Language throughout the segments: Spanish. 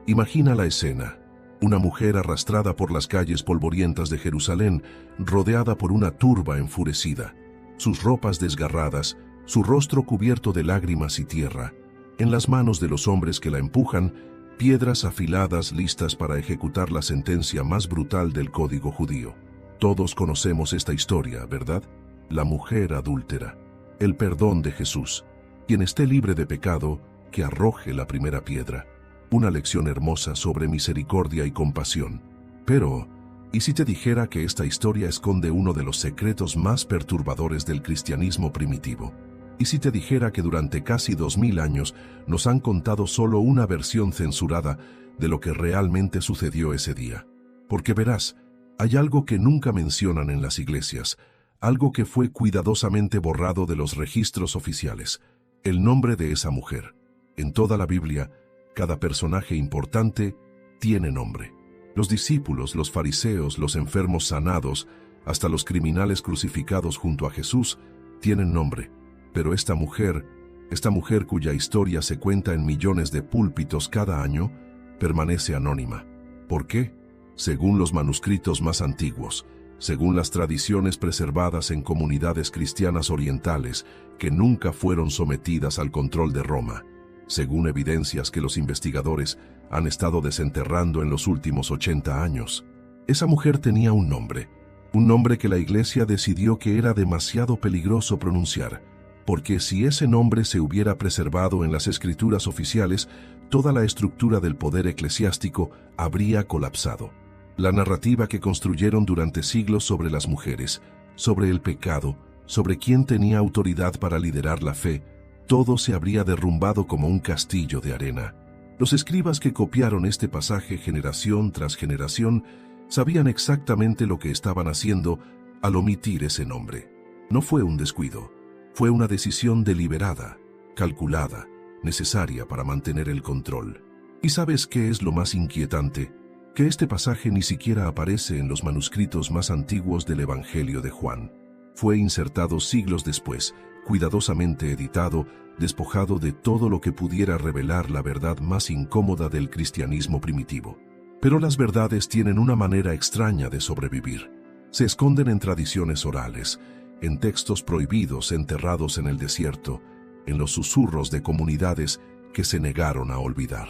Imagina la escena. Una mujer arrastrada por las calles polvorientas de Jerusalén, rodeada por una turba enfurecida. Sus ropas desgarradas, su rostro cubierto de lágrimas y tierra. En las manos de los hombres que la empujan, piedras afiladas listas para ejecutar la sentencia más brutal del código judío. Todos conocemos esta historia, ¿verdad? La mujer adúltera. El perdón de Jesús. Quien esté libre de pecado, que arroje la primera piedra. Una lección hermosa sobre misericordia y compasión. Pero, ¿y si te dijera que esta historia esconde uno de los secretos más perturbadores del cristianismo primitivo? ¿Y si te dijera que durante casi 2000 años nos han contado solo una versión censurada de lo que realmente sucedió ese día? Porque verás, hay algo que nunca mencionan en las iglesias, algo que fue cuidadosamente borrado de los registros oficiales, el nombre de esa mujer. En toda la Biblia, cada personaje importante tiene nombre. Los discípulos, los fariseos, los enfermos sanados, hasta los criminales crucificados junto a Jesús, tienen nombre. Pero esta mujer cuya historia se cuenta en millones de púlpitos cada año, permanece anónima. ¿Por qué? Según los manuscritos más antiguos, según las tradiciones preservadas en comunidades cristianas orientales que nunca fueron sometidas al control de Roma, según evidencias que los investigadores han estado desenterrando en los últimos 80 años. Esa mujer tenía un nombre que la Iglesia decidió que era demasiado peligroso pronunciar, porque si ese nombre se hubiera preservado en las escrituras oficiales, toda la estructura del poder eclesiástico habría colapsado. La narrativa que construyeron durante siglos sobre las mujeres, sobre el pecado, sobre quién tenía autoridad para liderar la fe, todo se habría derrumbado como un castillo de arena. Los escribas que copiaron este pasaje generación tras generación sabían exactamente lo que estaban haciendo al omitir ese nombre. No fue un descuido, fue una decisión deliberada, calculada, necesaria para mantener el control. ¿Y sabes qué es lo más inquietante? Que este pasaje ni siquiera aparece en los manuscritos más antiguos del Evangelio de Juan. Fue insertado siglos después, cuidadosamente editado, despojado de todo lo que pudiera revelar la verdad más incómoda del cristianismo primitivo. Pero las verdades tienen una manera extraña de sobrevivir. Se esconden en tradiciones orales, en textos prohibidos enterrados en el desierto, en los susurros de comunidades que se negaron a olvidar.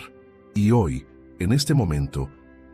Y hoy, en este momento,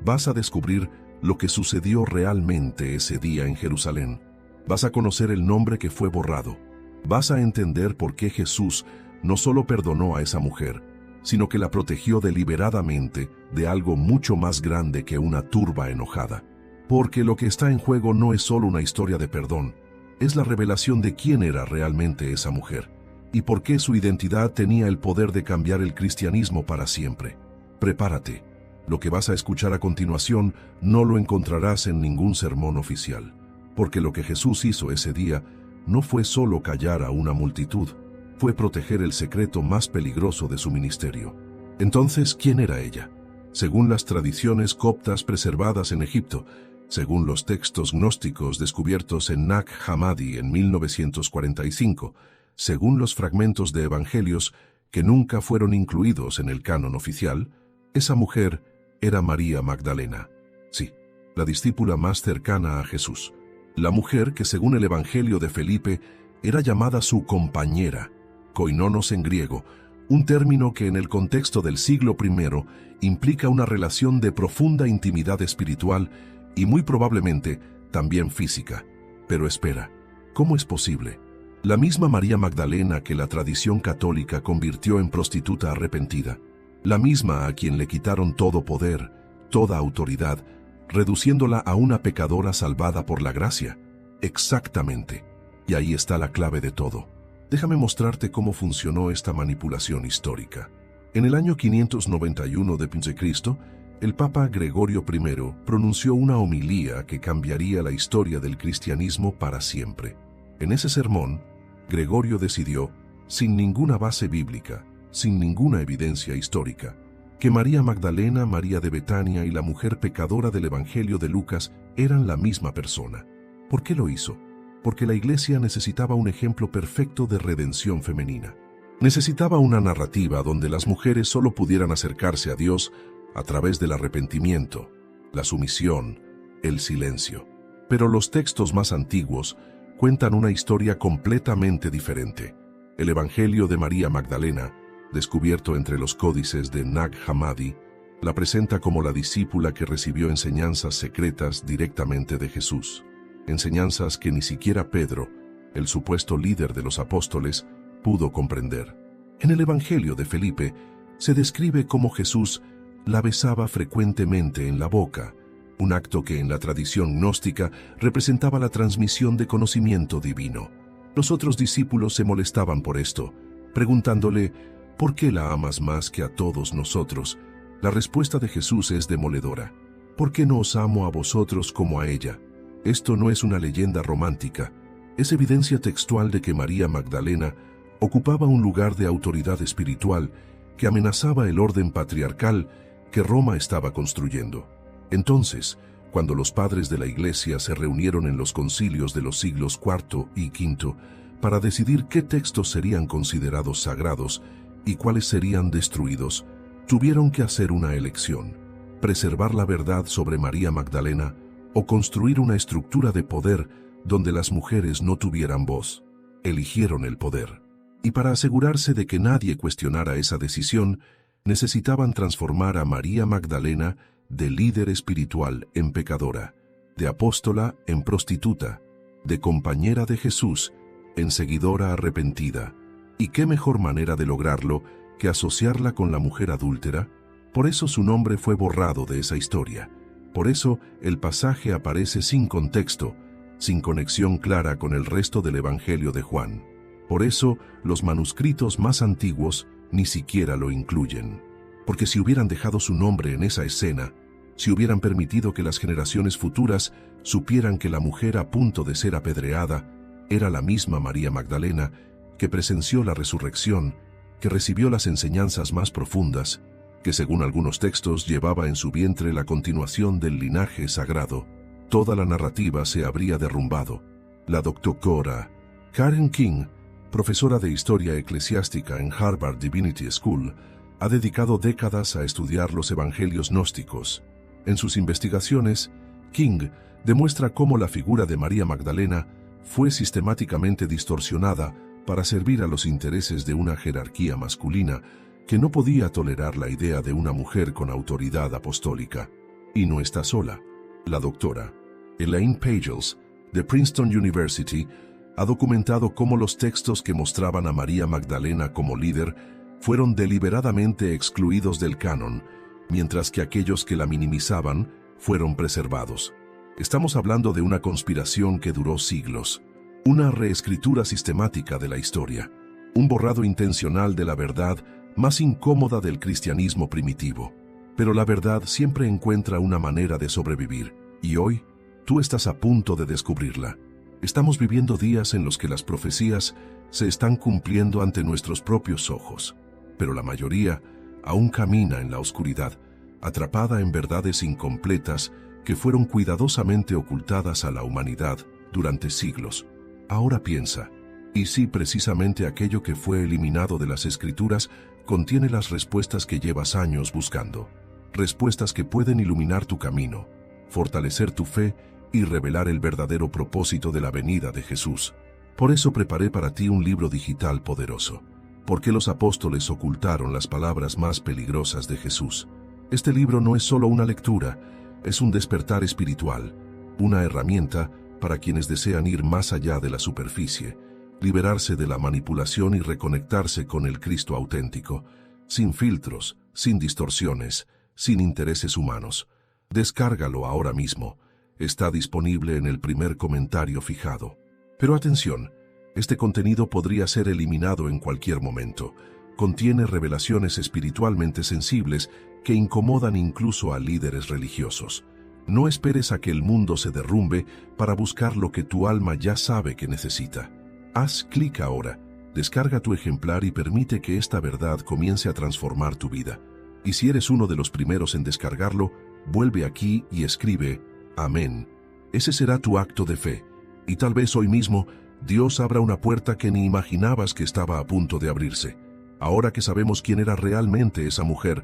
vas a descubrir lo que sucedió realmente ese día en Jerusalén. Vas a conocer el nombre que fue borrado. Vas a entender por qué Jesús no solo perdonó a esa mujer, sino que la protegió deliberadamente de algo mucho más grande que una turba enojada. Porque lo que está en juego no es solo una historia de perdón, es la revelación de quién era realmente esa mujer y por qué su identidad tenía el poder de cambiar el cristianismo para siempre. Prepárate. Lo que vas a escuchar a continuación no lo encontrarás en ningún sermón oficial, porque lo que Jesús hizo ese día no fue solo callar a una multitud, fue proteger el secreto más peligroso de su ministerio. Entonces, ¿quién era ella? Según las tradiciones coptas preservadas en Egipto, según los textos gnósticos descubiertos en Nag Hammadi en 1945, según los fragmentos de evangelios que nunca fueron incluidos en el canon oficial, esa mujer era María Magdalena. Sí, la discípula más cercana a Jesús. La mujer que, según el Evangelio de Felipe, era llamada su compañera, koinonos en griego, un término que en el contexto del siglo I implica una relación de profunda intimidad espiritual y muy probablemente también física. Pero espera, ¿cómo es posible? La misma María Magdalena que la tradición católica convirtió en prostituta arrepentida, la misma a quien le quitaron todo poder, toda autoridad, reduciéndola a una pecadora salvada por la gracia. Exactamente. Y ahí está la clave de todo. Déjame mostrarte cómo funcionó esta manipulación histórica. En el año 591 de Cristo, el Papa Gregorio I pronunció una homilía que cambiaría la historia del cristianismo para siempre. En ese sermón, Gregorio decidió, sin ninguna base bíblica, sin ninguna evidencia histórica, que María Magdalena, María de Betania y la mujer pecadora del Evangelio de Lucas eran la misma persona. ¿Por qué lo hizo? Porque la Iglesia necesitaba un ejemplo perfecto de redención femenina. Necesitaba una narrativa donde las mujeres solo pudieran acercarse a Dios a través del arrepentimiento, la sumisión, el silencio. Pero los textos más antiguos cuentan una historia completamente diferente. El Evangelio de María Magdalena, descubierto entre los códices de Nag Hammadi, la presenta como la discípula que recibió enseñanzas secretas directamente de Jesús. Enseñanzas que ni siquiera Pedro, el supuesto líder de los apóstoles, pudo comprender. En el Evangelio de Felipe se describe cómo Jesús la besaba frecuentemente en la boca, un acto que en la tradición gnóstica representaba la transmisión de conocimiento divino. Los otros discípulos se molestaban por esto, preguntándole, ¿por qué la amas más que a todos nosotros? La respuesta de Jesús es demoledora. ¿Por qué no os amo a vosotros como a ella? Esto no es una leyenda romántica, es evidencia textual de que María Magdalena ocupaba un lugar de autoridad espiritual que amenazaba el orden patriarcal que Roma estaba construyendo. Entonces, cuando los padres de la Iglesia se reunieron en los concilios de los siglos IV y V para decidir qué textos serían considerados sagrados y cuáles serían destruidos, tuvieron que hacer una elección: preservar la verdad sobre María Magdalena o construir una estructura de poder donde las mujeres no tuvieran voz. Eligieron el poder. Y para asegurarse de que nadie cuestionara esa decisión, necesitaban transformar a María Magdalena de líder espiritual en pecadora, de apóstola en prostituta, de compañera de Jesús en seguidora arrepentida. ¿Y qué mejor manera de lograrlo que asociarla con la mujer adúltera? Por eso su nombre fue borrado de esa historia. Por eso el pasaje aparece sin contexto, sin conexión clara con el resto del Evangelio de Juan. Por eso los manuscritos más antiguos ni siquiera lo incluyen. Porque si hubieran dejado su nombre en esa escena, si hubieran permitido que las generaciones futuras supieran que la mujer a punto de ser apedreada era la misma María Magdalena, que presenció la resurrección, que recibió las enseñanzas más profundas, que según algunos textos llevaba en su vientre la continuación del linaje sagrado, toda la narrativa se habría derrumbado. La doctora Karen King, profesora de Historia Eclesiástica en Harvard Divinity School, ha dedicado décadas a estudiar los evangelios gnósticos. En sus investigaciones, King demuestra cómo la figura de María Magdalena fue sistemáticamente distorsionada para servir a los intereses de una jerarquía masculina que no podía tolerar la idea de una mujer con autoridad apostólica. Y no está sola. La doctora Elaine Pagels, de Princeton University, ha documentado cómo los textos que mostraban a María Magdalena como líder fueron deliberadamente excluidos del canon, mientras que aquellos que la minimizaban fueron preservados. Estamos hablando de una conspiración que duró siglos, una reescritura sistemática de la historia, un borrado intencional de la verdad más incómoda del cristianismo primitivo. Pero la verdad siempre encuentra una manera de sobrevivir, y hoy tú estás a punto de descubrirla. Estamos viviendo días en los que las profecías se están cumpliendo ante nuestros propios ojos, pero la mayoría aún camina en la oscuridad, atrapada en verdades incompletas que fueron cuidadosamente ocultadas a la humanidad durante siglos. Ahora piensa, ¿y si precisamente aquello que fue eliminado de las Escrituras contiene las respuestas que llevas años buscando? Respuestas que pueden iluminar tu camino, fortalecer tu fe y revelar el verdadero propósito de la venida de Jesús. Por eso preparé para ti un libro digital poderoso. ¿Por qué los apóstoles ocultaron las palabras más peligrosas de Jesús? Este libro no es solo una lectura, es un despertar espiritual, una herramienta para quienes desean ir más allá de la superficie, liberarse de la manipulación y reconectarse con el Cristo auténtico, sin filtros, sin distorsiones, sin intereses humanos. Descárgalo ahora mismo. Está disponible en el primer comentario fijado. Pero atención, este contenido podría ser eliminado en cualquier momento. Contiene revelaciones espiritualmente sensibles que incomodan incluso a líderes religiosos. No esperes a que el mundo se derrumbe para buscar lo que tu alma ya sabe que necesita. Haz clic ahora, descarga tu ejemplar y permite que esta verdad comience a transformar tu vida. Y si eres uno de los primeros en descargarlo, vuelve aquí y escribe Amén. Ese será tu acto de fe, y tal vez hoy mismo Dios abra una puerta que ni imaginabas que estaba a punto de abrirse. Ahora que sabemos quién era realmente esa mujer,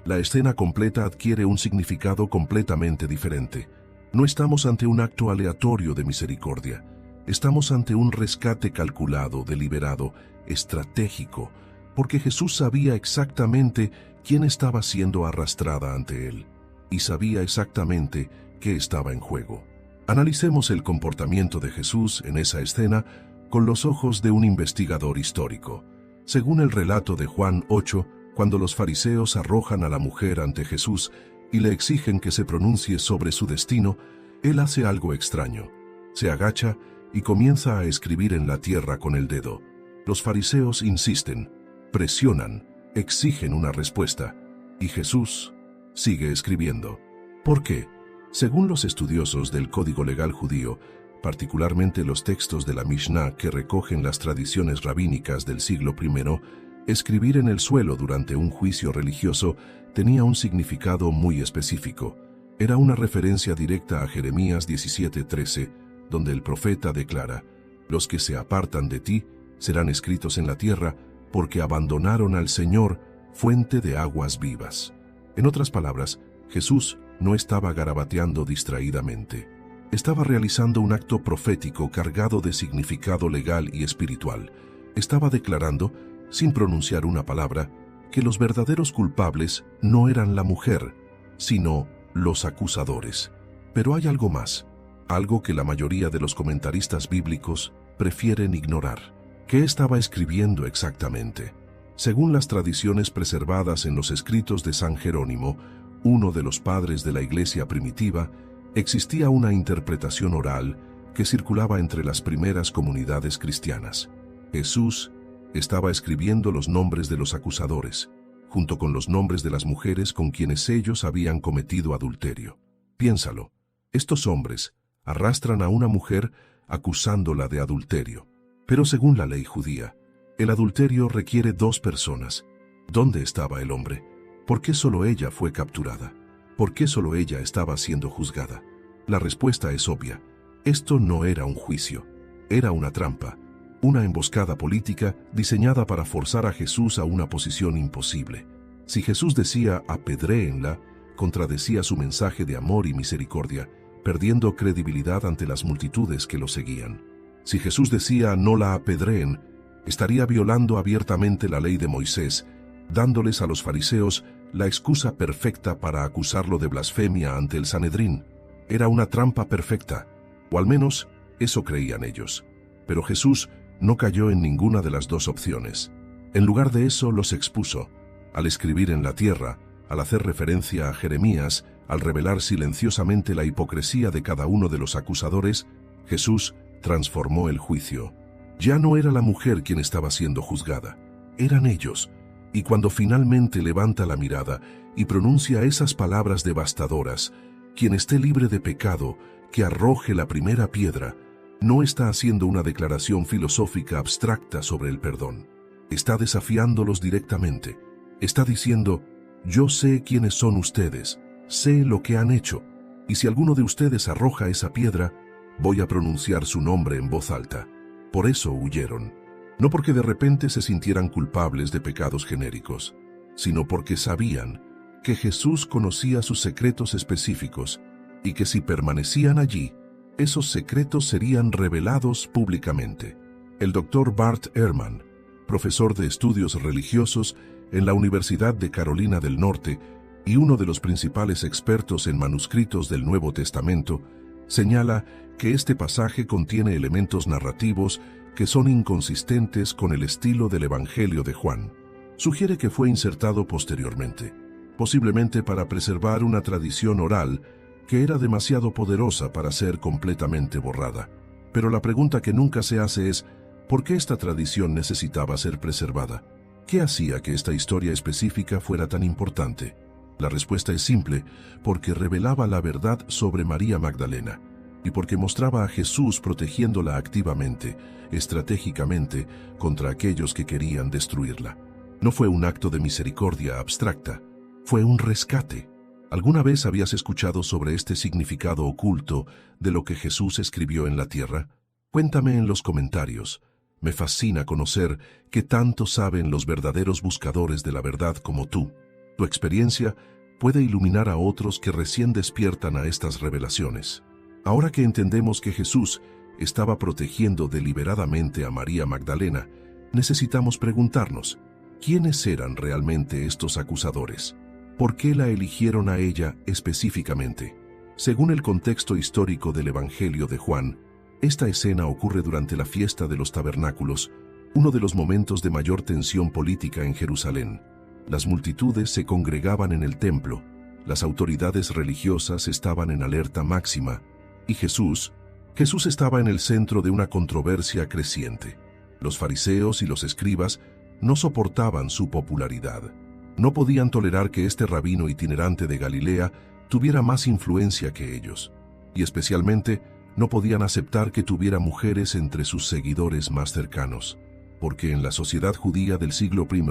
La escena completa adquiere un significado completamente diferente. No estamos ante un acto aleatorio de misericordia. Estamos ante un rescate calculado, deliberado, estratégico, porque Jesús sabía exactamente quién estaba siendo arrastrada ante él, y sabía exactamente qué estaba en juego. Analicemos el comportamiento de Jesús en esa escena con los ojos de un investigador histórico. Según el relato de Juan 8, cuando los fariseos arrojan a la mujer ante Jesús y le exigen que se pronuncie sobre su destino, él hace algo extraño. Se agacha y comienza a escribir en la tierra con el dedo. Los fariseos insisten, presionan, exigen una respuesta, y Jesús sigue escribiendo. ¿Por qué? Según los estudiosos del Código Legal judío, particularmente los textos de la Mishnah que recogen las tradiciones rabínicas del siglo I, escribir en el suelo durante un juicio religioso tenía un significado muy específico. Era una referencia directa a Jeremías 17:13, donde el profeta declara, «Los que se apartan de ti serán escritos en la tierra, porque abandonaron al Señor, fuente de aguas vivas». En otras palabras, Jesús no estaba garabateando distraídamente. Estaba realizando un acto profético cargado de significado legal y espiritual. Estaba declarando, sin pronunciar una palabra, que los verdaderos culpables no eran la mujer, sino los acusadores. Pero hay algo más, algo que la mayoría de los comentaristas bíblicos prefieren ignorar. ¿Qué estaba escribiendo exactamente? Según las tradiciones preservadas en los escritos de San Jerónimo, uno de los padres de la iglesia primitiva, existía una interpretación oral que circulaba entre las primeras comunidades cristianas. Jesús estaba escribiendo los nombres de los acusadores, junto con los nombres de las mujeres con quienes ellos habían cometido adulterio. Piénsalo, estos hombres arrastran a una mujer acusándola de adulterio. Pero según la ley judía, el adulterio requiere 2 personas. ¿Dónde estaba el hombre? ¿Por qué solo ella fue capturada? ¿Por qué solo ella estaba siendo juzgada? La respuesta es obvia. Esto no era un juicio, era una trampa, una emboscada política diseñada para forzar a Jesús a una posición imposible. Si Jesús decía apedréenla, contradecía su mensaje de amor y misericordia, perdiendo credibilidad ante las multitudes que lo seguían. Si Jesús decía no la apedreen, estaría violando abiertamente la ley de Moisés, dándoles a los fariseos la excusa perfecta para acusarlo de blasfemia ante el Sanedrín. Era una trampa perfecta, o al menos eso creían ellos. Pero Jesús no cayó en ninguna de las 2 opciones. En lugar de eso los expuso. Al escribir en la tierra, al hacer referencia a Jeremías, al revelar silenciosamente la hipocresía de cada uno de los acusadores, Jesús transformó el juicio. Ya no era la mujer quien estaba siendo juzgada, eran ellos. Y cuando finalmente levanta la mirada y pronuncia esas palabras devastadoras, quien esté libre de pecado, que arroje la primera piedra, no está haciendo una declaración filosófica abstracta sobre el perdón. Está desafiándolos directamente. Está diciendo, yo sé quiénes son ustedes, sé lo que han hecho, y si alguno de ustedes arroja esa piedra, voy a pronunciar su nombre en voz alta. Por eso huyeron. No porque de repente se sintieran culpables de pecados genéricos, sino porque sabían que Jesús conocía sus secretos específicos y que si permanecían allí, esos secretos serían revelados públicamente. El Dr. Bart Ehrman, profesor de estudios religiosos en la Universidad de Carolina del Norte y uno de los principales expertos en manuscritos del Nuevo Testamento, señala que este pasaje contiene elementos narrativos que son inconsistentes con el estilo del Evangelio de Juan. Sugiere que fue insertado posteriormente, posiblemente para preservar una tradición oral que era demasiado poderosa para ser completamente borrada. Pero la pregunta que nunca se hace es, ¿por qué esta tradición necesitaba ser preservada? ¿Qué hacía que esta historia específica fuera tan importante? La respuesta es simple, porque revelaba la verdad sobre María Magdalena, y porque mostraba a Jesús protegiéndola activamente, estratégicamente, contra aquellos que querían destruirla. No fue un acto de misericordia abstracta, fue un rescate. ¿Alguna vez habías escuchado sobre este significado oculto de lo que Jesús escribió en la tierra? Cuéntame en los comentarios. Me fascina conocer qué tanto saben los verdaderos buscadores de la verdad como tú. Tu experiencia puede iluminar a otros que recién despiertan a estas revelaciones. Ahora que entendemos que Jesús estaba protegiendo deliberadamente a María Magdalena, necesitamos preguntarnos, ¿quiénes eran realmente estos acusadores? ¿Por qué la eligieron a ella específicamente? Según el contexto histórico del Evangelio de Juan, esta escena ocurre durante la fiesta de los tabernáculos, uno de los momentos de mayor tensión política en Jerusalén. Las multitudes se congregaban en el templo, las autoridades religiosas estaban en alerta máxima, y Jesús estaba en el centro de una controversia creciente. Los fariseos y los escribas no soportaban su popularidad. No podían tolerar que este rabino itinerante de Galilea tuviera más influencia que ellos, y especialmente no podían aceptar que tuviera mujeres entre sus seguidores más cercanos, porque en la sociedad judía del siglo I,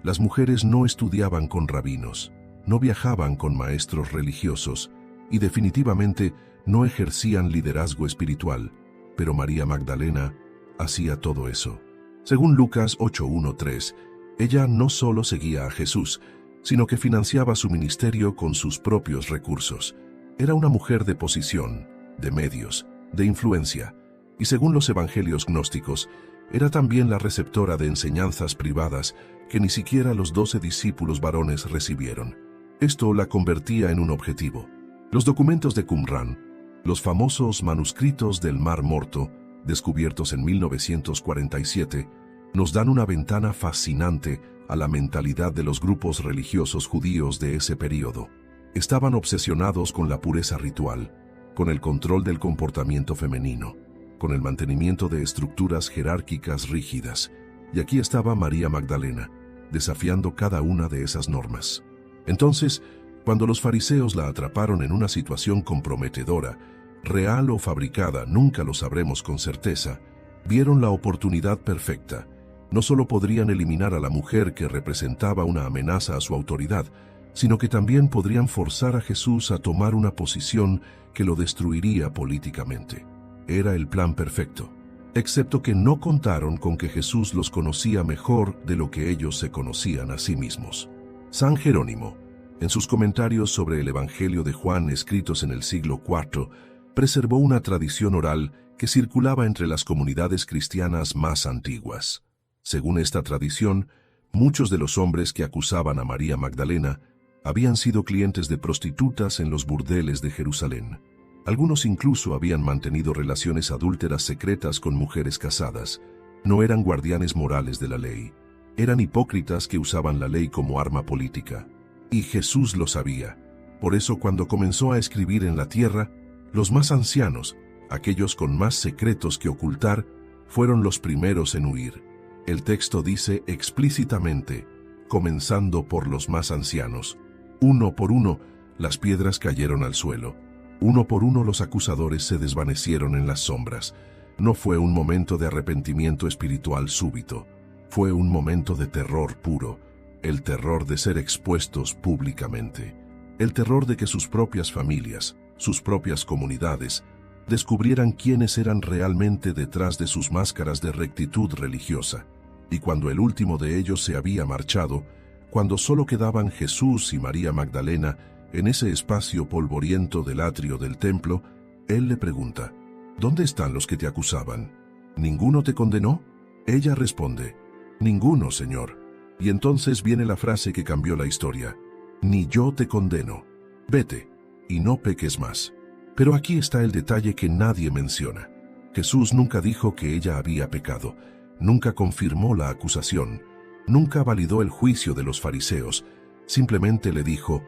las mujeres no estudiaban con rabinos, no viajaban con maestros religiosos y definitivamente no ejercían liderazgo espiritual, pero María Magdalena hacía todo eso. Según Lucas 8:1-3, ella no solo seguía a Jesús, sino que financiaba su ministerio con sus propios recursos. Era una mujer de posición, de medios, de influencia, y según los evangelios gnósticos, era también la receptora de enseñanzas privadas que ni siquiera los 12 discípulos varones recibieron. Esto la convertía en un objetivo. Los documentos de Qumrán, los famosos manuscritos del Mar Morto, descubiertos en 1947, nos dan una ventana fascinante a la mentalidad de los grupos religiosos judíos de ese período. Estaban obsesionados con la pureza ritual, con el control del comportamiento femenino, con el mantenimiento de estructuras jerárquicas rígidas. Y aquí estaba María Magdalena, desafiando cada una de esas normas. Entonces, cuando los fariseos la atraparon en una situación comprometedora, real o fabricada, nunca lo sabremos con certeza, vieron la oportunidad perfecta. No solo podrían eliminar a la mujer que representaba una amenaza a su autoridad, sino que también podrían forzar a Jesús a tomar una posición que lo destruiría políticamente. Era el plan perfecto, excepto que no contaron con que Jesús los conocía mejor de lo que ellos se conocían a sí mismos. San Jerónimo, en sus comentarios sobre el Evangelio de Juan escritos en el siglo IV, preservó una tradición oral que circulaba entre las comunidades cristianas más antiguas. Según esta tradición, muchos de los hombres que acusaban a María Magdalena habían sido clientes de prostitutas en los burdeles de Jerusalén. Algunos incluso habían mantenido relaciones adúlteras secretas con mujeres casadas. No eran guardianes morales de la ley. Eran hipócritas que usaban la ley como arma política. Y Jesús lo sabía. Por eso, cuando comenzó a escribir en la tierra, los más ancianos, aquellos con más secretos que ocultar, fueron los primeros en huir. El texto dice explícitamente, comenzando por los más ancianos. Uno por uno, las piedras cayeron al suelo. Uno por uno los acusadores se desvanecieron en las sombras. No fue un momento de arrepentimiento espiritual súbito. Fue un momento de terror puro. El terror de ser expuestos públicamente. El terror de que sus propias familias, sus propias comunidades, descubrieran quiénes eran realmente detrás de sus máscaras de rectitud religiosa. Y cuando el último de ellos se había marchado, cuando solo quedaban Jesús y María Magdalena en ese espacio polvoriento del atrio del templo, él le pregunta, ¿dónde están los que te acusaban? ¿Ninguno te condenó? Ella responde, ninguno, Señor. Y entonces viene la frase que cambió la historia, ni yo te condeno. Vete, y no peques más. Pero aquí está el detalle que nadie menciona. Jesús nunca dijo que ella había pecado, nunca confirmó la acusación, nunca validó el juicio de los fariseos, simplemente le dijo,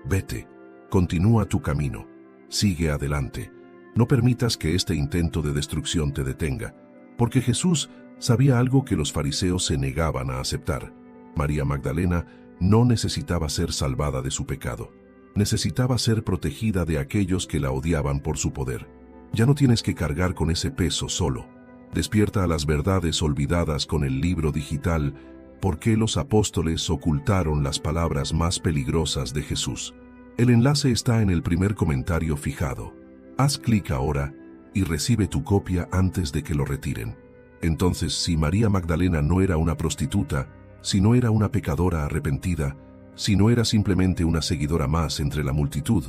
vete, continúa tu camino, sigue adelante, no permitas que este intento de destrucción te detenga, porque Jesús sabía algo que los fariseos se negaban a aceptar. María Magdalena no necesitaba ser salvada de su pecado. Necesitaba ser protegida de aquellos que la odiaban por su poder. Ya no tienes que cargar con ese peso solo. Despierta a las verdades olvidadas con el libro digital. ¿Por qué los apóstoles ocultaron las palabras más peligrosas de Jesús? El enlace está en el primer comentario fijado. Haz clic ahora y recibe tu copia antes de que lo retiren. Entonces, si María Magdalena no era una prostituta, si no era una pecadora arrepentida, si no era simplemente una seguidora más entre la multitud?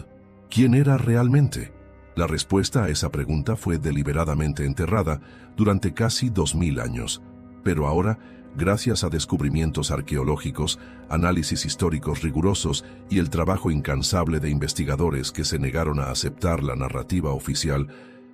¿Quién era realmente? La respuesta a esa pregunta fue deliberadamente enterrada durante casi 2000 años. Pero ahora, gracias a descubrimientos arqueológicos, análisis históricos rigurosos y el trabajo incansable de investigadores que se negaron a aceptar la narrativa oficial,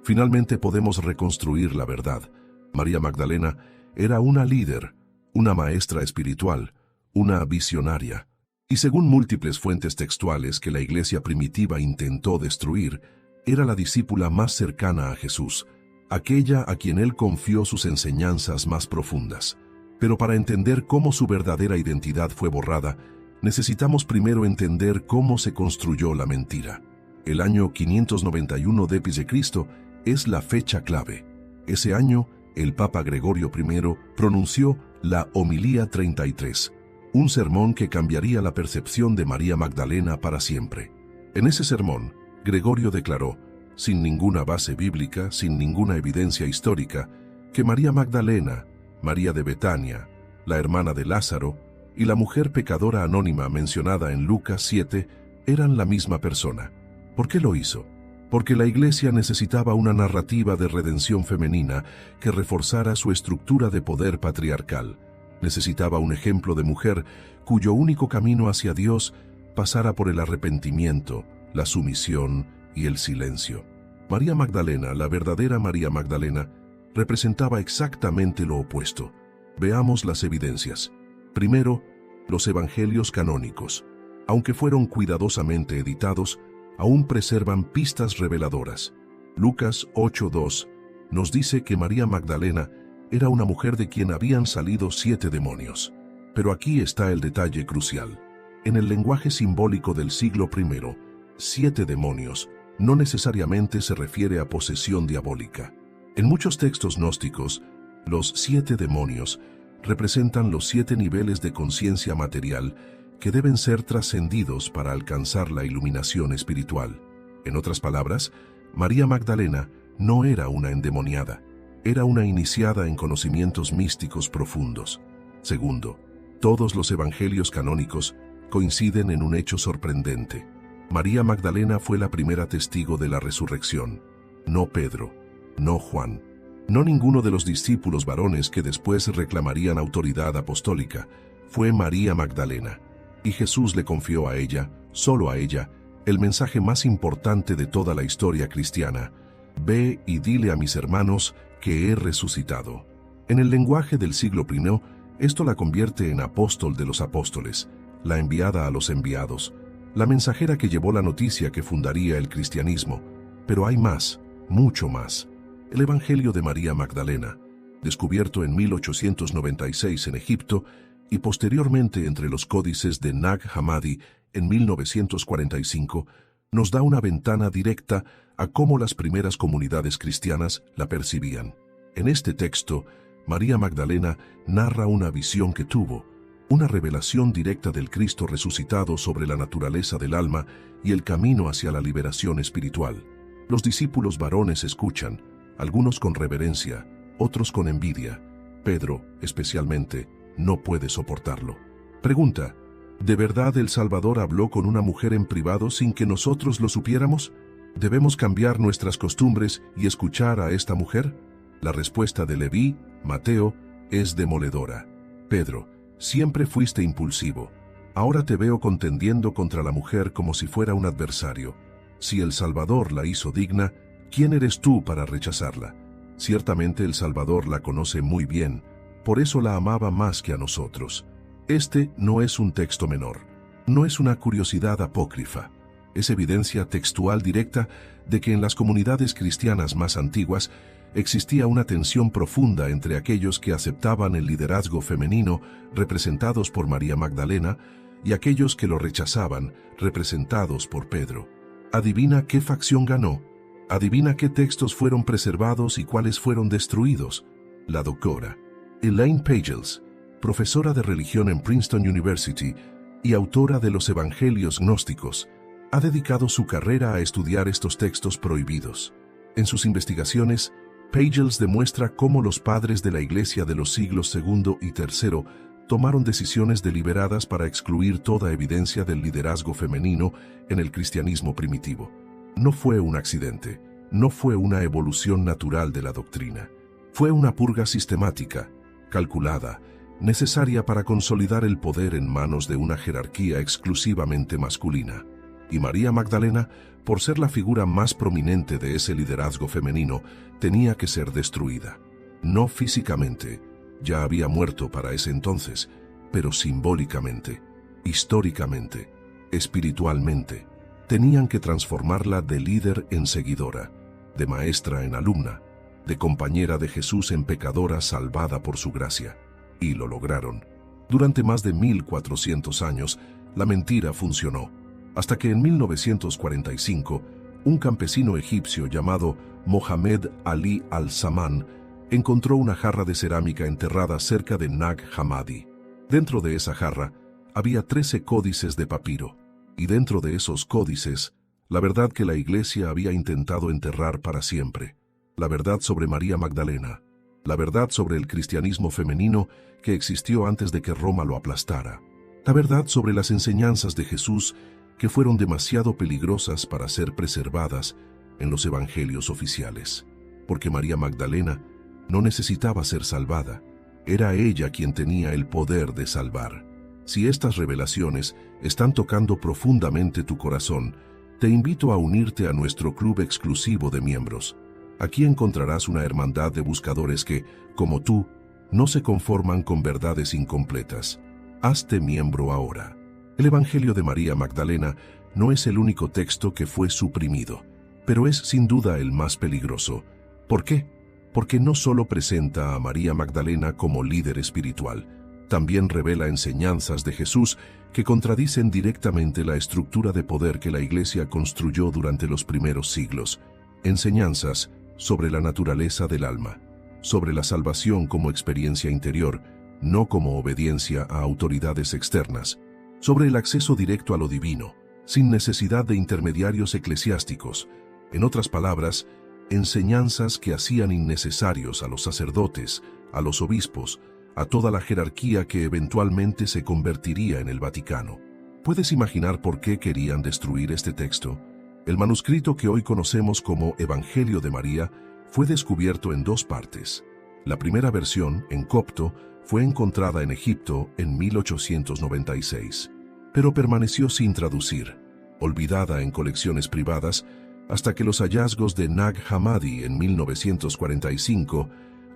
finalmente podemos reconstruir la verdad. María Magdalena era una líder, una maestra espiritual, una visionaria. Y según múltiples fuentes textuales que la iglesia primitiva intentó destruir, era la discípula más cercana a Jesús, aquella a quien él confió sus enseñanzas más profundas. Pero para entender cómo su verdadera identidad fue borrada, necesitamos primero entender cómo se construyó la mentira. El año 591 d.C. es la fecha clave. Ese año, el Papa Gregorio I pronunció la Homilía 33, un sermón que cambiaría la percepción de María Magdalena para siempre. En ese sermón, Gregorio declaró, sin ninguna base bíblica, sin ninguna evidencia histórica, que María Magdalena, María de Betania, la hermana de Lázaro, y la mujer pecadora anónima mencionada en Lucas 7 eran la misma persona. ¿Por qué lo hizo? Porque la iglesia necesitaba una narrativa de redención femenina que reforzara su estructura de poder patriarcal. Necesitaba un ejemplo de mujer cuyo único camino hacia Dios pasara por el arrepentimiento, la sumisión y el silencio. María Magdalena, la verdadera María Magdalena, representaba exactamente lo opuesto. Veamos las evidencias. Primero, los evangelios canónicos. Aunque fueron cuidadosamente editados, aún preservan pistas reveladoras. Lucas 8:2 nos dice que María Magdalena era una mujer de quien habían salido 7 demonios. Pero aquí está el detalle crucial. En el lenguaje simbólico del siglo I, 7 demonios no necesariamente se refiere a posesión diabólica. En muchos textos gnósticos, los 7 demonios representan los 7 niveles de conciencia material que deben ser trascendidos para alcanzar la iluminación espiritual. En otras palabras, María Magdalena no era una endemoniada, era una iniciada en conocimientos místicos profundos. Segundo, todos los evangelios canónicos coinciden en un hecho sorprendente. María Magdalena fue la primera testigo de la resurrección, no Pedro, no Juan, no ninguno de los discípulos varones que después reclamarían autoridad apostólica. Fue María Magdalena. Y Jesús le confió a ella, solo a ella, el mensaje más importante de toda la historia cristiana: ve y dile a mis hermanos que he resucitado. En el lenguaje del siglo I, esto la convierte en apóstol de los apóstoles, la enviada a los enviados, la mensajera que llevó la noticia que fundaría el cristianismo. Pero hay más, mucho más. El Evangelio de María Magdalena, descubierto en 1896 en Egipto y posteriormente entre los códices de Nag Hammadi en 1945, nos da una ventana directa a cómo las primeras comunidades cristianas la percibían. En este texto, María Magdalena narra una visión que tuvo, una revelación directa del Cristo resucitado sobre la naturaleza del alma y el camino hacia la liberación espiritual. Los discípulos varones escuchan, algunos con reverencia, otros con envidia. Pedro, especialmente, no puede soportarlo. Pregunta: ¿de verdad el Salvador habló con una mujer en privado sin que nosotros lo supiéramos? ¿Debemos cambiar nuestras costumbres y escuchar a esta mujer? La respuesta de Leví, Mateo, es demoledora. Pedro, siempre fuiste impulsivo. Ahora te veo contendiendo contra la mujer como si fuera un adversario. Si el Salvador la hizo digna, ¿quién eres tú para rechazarla? Ciertamente el Salvador la conoce muy bien, por eso la amaba más que a nosotros. Este no es un texto menor, no es una curiosidad apócrifa. Es evidencia textual directa de que en las comunidades cristianas más antiguas existía una tensión profunda entre aquellos que aceptaban el liderazgo femenino representados por María Magdalena y aquellos que lo rechazaban, representados por Pedro. ¿Adivina qué facción ganó? ¿Adivina qué textos fueron preservados y cuáles fueron destruidos? La doctora Elaine Pagels, profesora de religión en Princeton University y autora de los Evangelios Gnósticos, ha dedicado su carrera a estudiar estos textos prohibidos. En sus investigaciones, Pagels demuestra cómo los padres de la Iglesia de los siglos II y III tomaron decisiones deliberadas para excluir toda evidencia del liderazgo femenino en el cristianismo primitivo. No fue un accidente, no fue una evolución natural de la doctrina. Fue una purga sistemática, calculada, necesaria para consolidar el poder en manos de una jerarquía exclusivamente masculina. Y María Magdalena, por ser la figura más prominente de ese liderazgo femenino, tenía que ser destruida. No físicamente, ya había muerto para ese entonces, pero simbólicamente, históricamente, espiritualmente. Tenían que transformarla de líder en seguidora, de maestra en alumna, de compañera de Jesús en pecadora salvada por su gracia. Y lo lograron. Durante más de 1400 años, la mentira funcionó, hasta que en 1945, un campesino egipcio llamado Mohamed Ali al-Samán encontró una jarra de cerámica enterrada cerca de Nag Hammadi. Dentro de esa jarra había 13 códices de papiro, y dentro de esos códices, la verdad que la Iglesia había intentado enterrar para siempre, la verdad sobre María Magdalena, la verdad sobre el cristianismo femenino que existió antes de que Roma lo aplastara, la verdad sobre las enseñanzas de Jesús que fueron demasiado peligrosas para ser preservadas en los evangelios oficiales, porque María Magdalena no necesitaba ser salvada, era ella quien tenía el poder de salvar. Si estas revelaciones están tocando profundamente tu corazón, te invito a unirte a nuestro club exclusivo de miembros. Aquí encontrarás una hermandad de buscadores que, como tú, no se conforman con verdades incompletas. Hazte miembro ahora. El Evangelio de María Magdalena no es el único texto que fue suprimido, pero es sin duda el más peligroso. ¿Por qué? Porque no solo presenta a María Magdalena como líder espiritual, también revela enseñanzas de Jesús que contradicen directamente la estructura de poder que la Iglesia construyó durante los primeros siglos. Enseñanzas sobre la naturaleza del alma, sobre la salvación como experiencia interior, no como obediencia a autoridades externas, sobre el acceso directo a lo divino, sin necesidad de intermediarios eclesiásticos. En otras palabras, enseñanzas que hacían innecesarios a los sacerdotes, a los obispos, a toda la jerarquía que eventualmente se convertiría en el Vaticano. ¿Puedes imaginar por qué querían destruir este texto? El manuscrito que hoy conocemos como Evangelio de María fue descubierto en dos partes. La primera versión, en copto, fue encontrada en Egipto en 1896, pero permaneció sin traducir, olvidada en colecciones privadas, hasta que los hallazgos de Nag Hammadi en 1945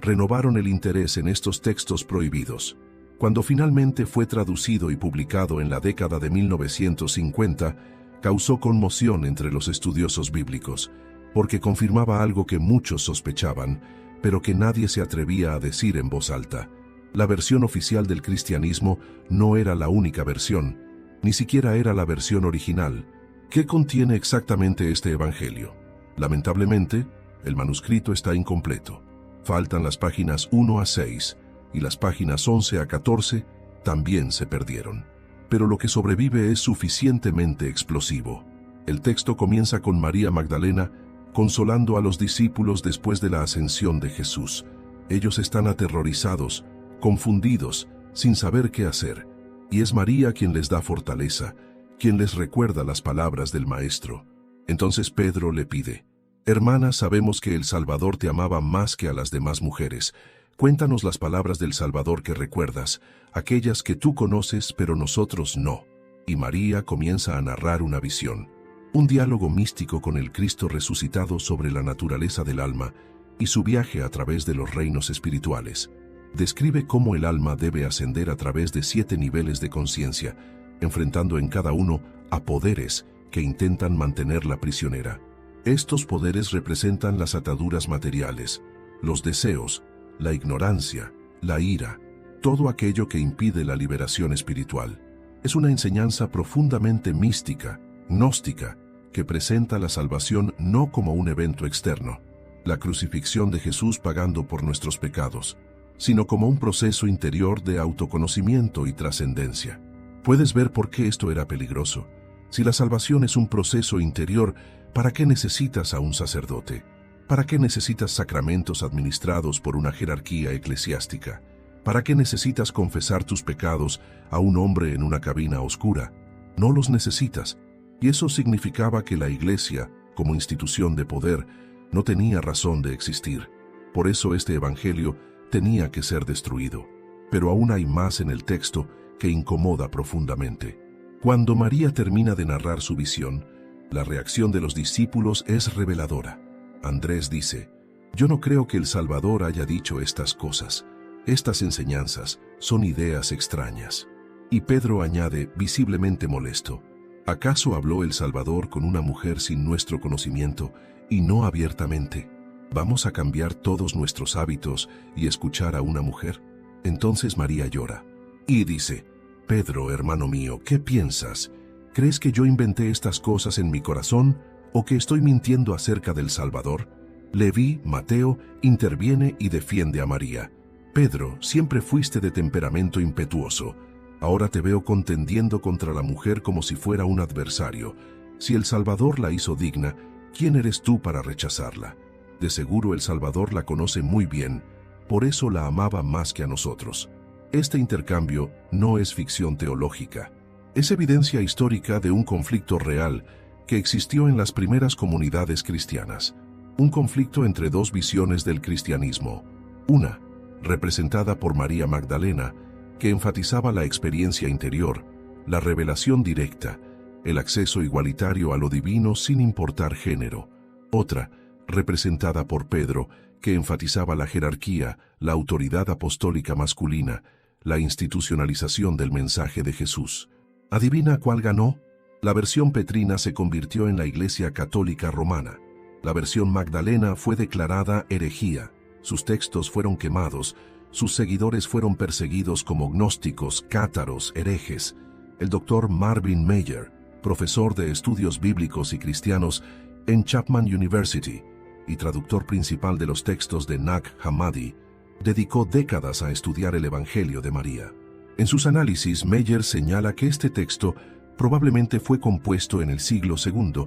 renovaron el interés en estos textos prohibidos. Cuando finalmente fue traducido y publicado en la década de 1950, causó conmoción entre los estudiosos bíblicos, porque confirmaba algo que muchos sospechaban, pero que nadie se atrevía a decir en voz alta. La versión oficial del cristianismo no era la única versión, ni siquiera era la versión original. ¿Qué contiene exactamente este evangelio? Lamentablemente, el manuscrito está incompleto. Faltan las páginas 1 a 6 y las páginas 11 a 14 también se perdieron. Pero lo que sobrevive es suficientemente explosivo. El texto comienza con María Magdalena consolando a los discípulos después de la ascensión de Jesús. Ellos están aterrorizados, confundidos, sin saber qué hacer. Y es María quien les da fortaleza, quien les recuerda las palabras del Maestro. Entonces Pedro le pide: «Hermana, sabemos que el Salvador te amaba más que a las demás mujeres. Cuéntanos las palabras del Salvador que recuerdas, aquellas que tú conoces pero nosotros no». Y María comienza a narrar una visión, un diálogo místico con el Cristo resucitado sobre la naturaleza del alma y su viaje a través de los reinos espirituales. Describe cómo el alma debe ascender a través de 7 niveles de conciencia, enfrentando en cada uno a poderes que intentan mantenerla prisionera. Estos poderes representan las ataduras materiales, los deseos, la ignorancia, la ira, todo aquello que impide la liberación espiritual. Es una enseñanza profundamente mística, gnóstica, que presenta la salvación no como un evento externo, la crucifixión de Jesús pagando por nuestros pecados, sino como un proceso interior de autoconocimiento y trascendencia. ¿Puedes ver por qué esto era peligroso? Si la salvación es un proceso interior, ¿para qué necesitas a un sacerdote? ¿Para qué necesitas sacramentos administrados por una jerarquía eclesiástica? ¿Para qué necesitas confesar tus pecados a un hombre en una cabina oscura? No los necesitas. Y eso significaba que la Iglesia, como institución de poder, no tenía razón de existir. Por eso este evangelio tenía que ser destruido. Pero aún hay más en el texto que incomoda profundamente. Cuando María termina de narrar su visión, la reacción de los discípulos es reveladora. Andrés dice: «Yo no creo que el Salvador haya dicho estas cosas. Estas enseñanzas son ideas extrañas». Y Pedro añade, visiblemente molesto: «¿Acaso habló el Salvador con una mujer sin nuestro conocimiento y no abiertamente? ¿Vamos a cambiar todos nuestros hábitos y escuchar a una mujer?». Entonces María llora y dice: «Pedro, hermano mío, ¿qué piensas? ¿Crees que yo inventé estas cosas en mi corazón o que estoy mintiendo acerca del Salvador?». Leví, Mateo, interviene y defiende a María. «Pedro, siempre fuiste de temperamento impetuoso. Ahora te veo contendiendo contra la mujer como si fuera un adversario. Si el Salvador la hizo digna, ¿quién eres tú para rechazarla? De seguro el Salvador la conoce muy bien, por eso la amaba más que a nosotros». Este intercambio no es ficción teológica. Es evidencia histórica de un conflicto real que existió en las primeras comunidades cristianas. Un conflicto entre dos visiones del cristianismo. Una, representada por María Magdalena, que enfatizaba la experiencia interior, la revelación directa, el acceso igualitario a lo divino sin importar género. Otra, representada por Pedro, que enfatizaba la jerarquía, la autoridad apostólica masculina, la institucionalización del mensaje de Jesús. ¿Adivina cuál ganó? La versión petrina se convirtió en la Iglesia Católica Romana. La versión magdalena fue declarada herejía. Sus textos fueron quemados. Sus seguidores fueron perseguidos como gnósticos, cátaros, herejes. El doctor Marvin Meyer, profesor de estudios bíblicos y cristianos en Chapman University y traductor principal de los textos de Nag Hammadi, dedicó décadas a estudiar el Evangelio de María. En sus análisis, Meyer señala que este texto probablemente fue compuesto en el siglo II,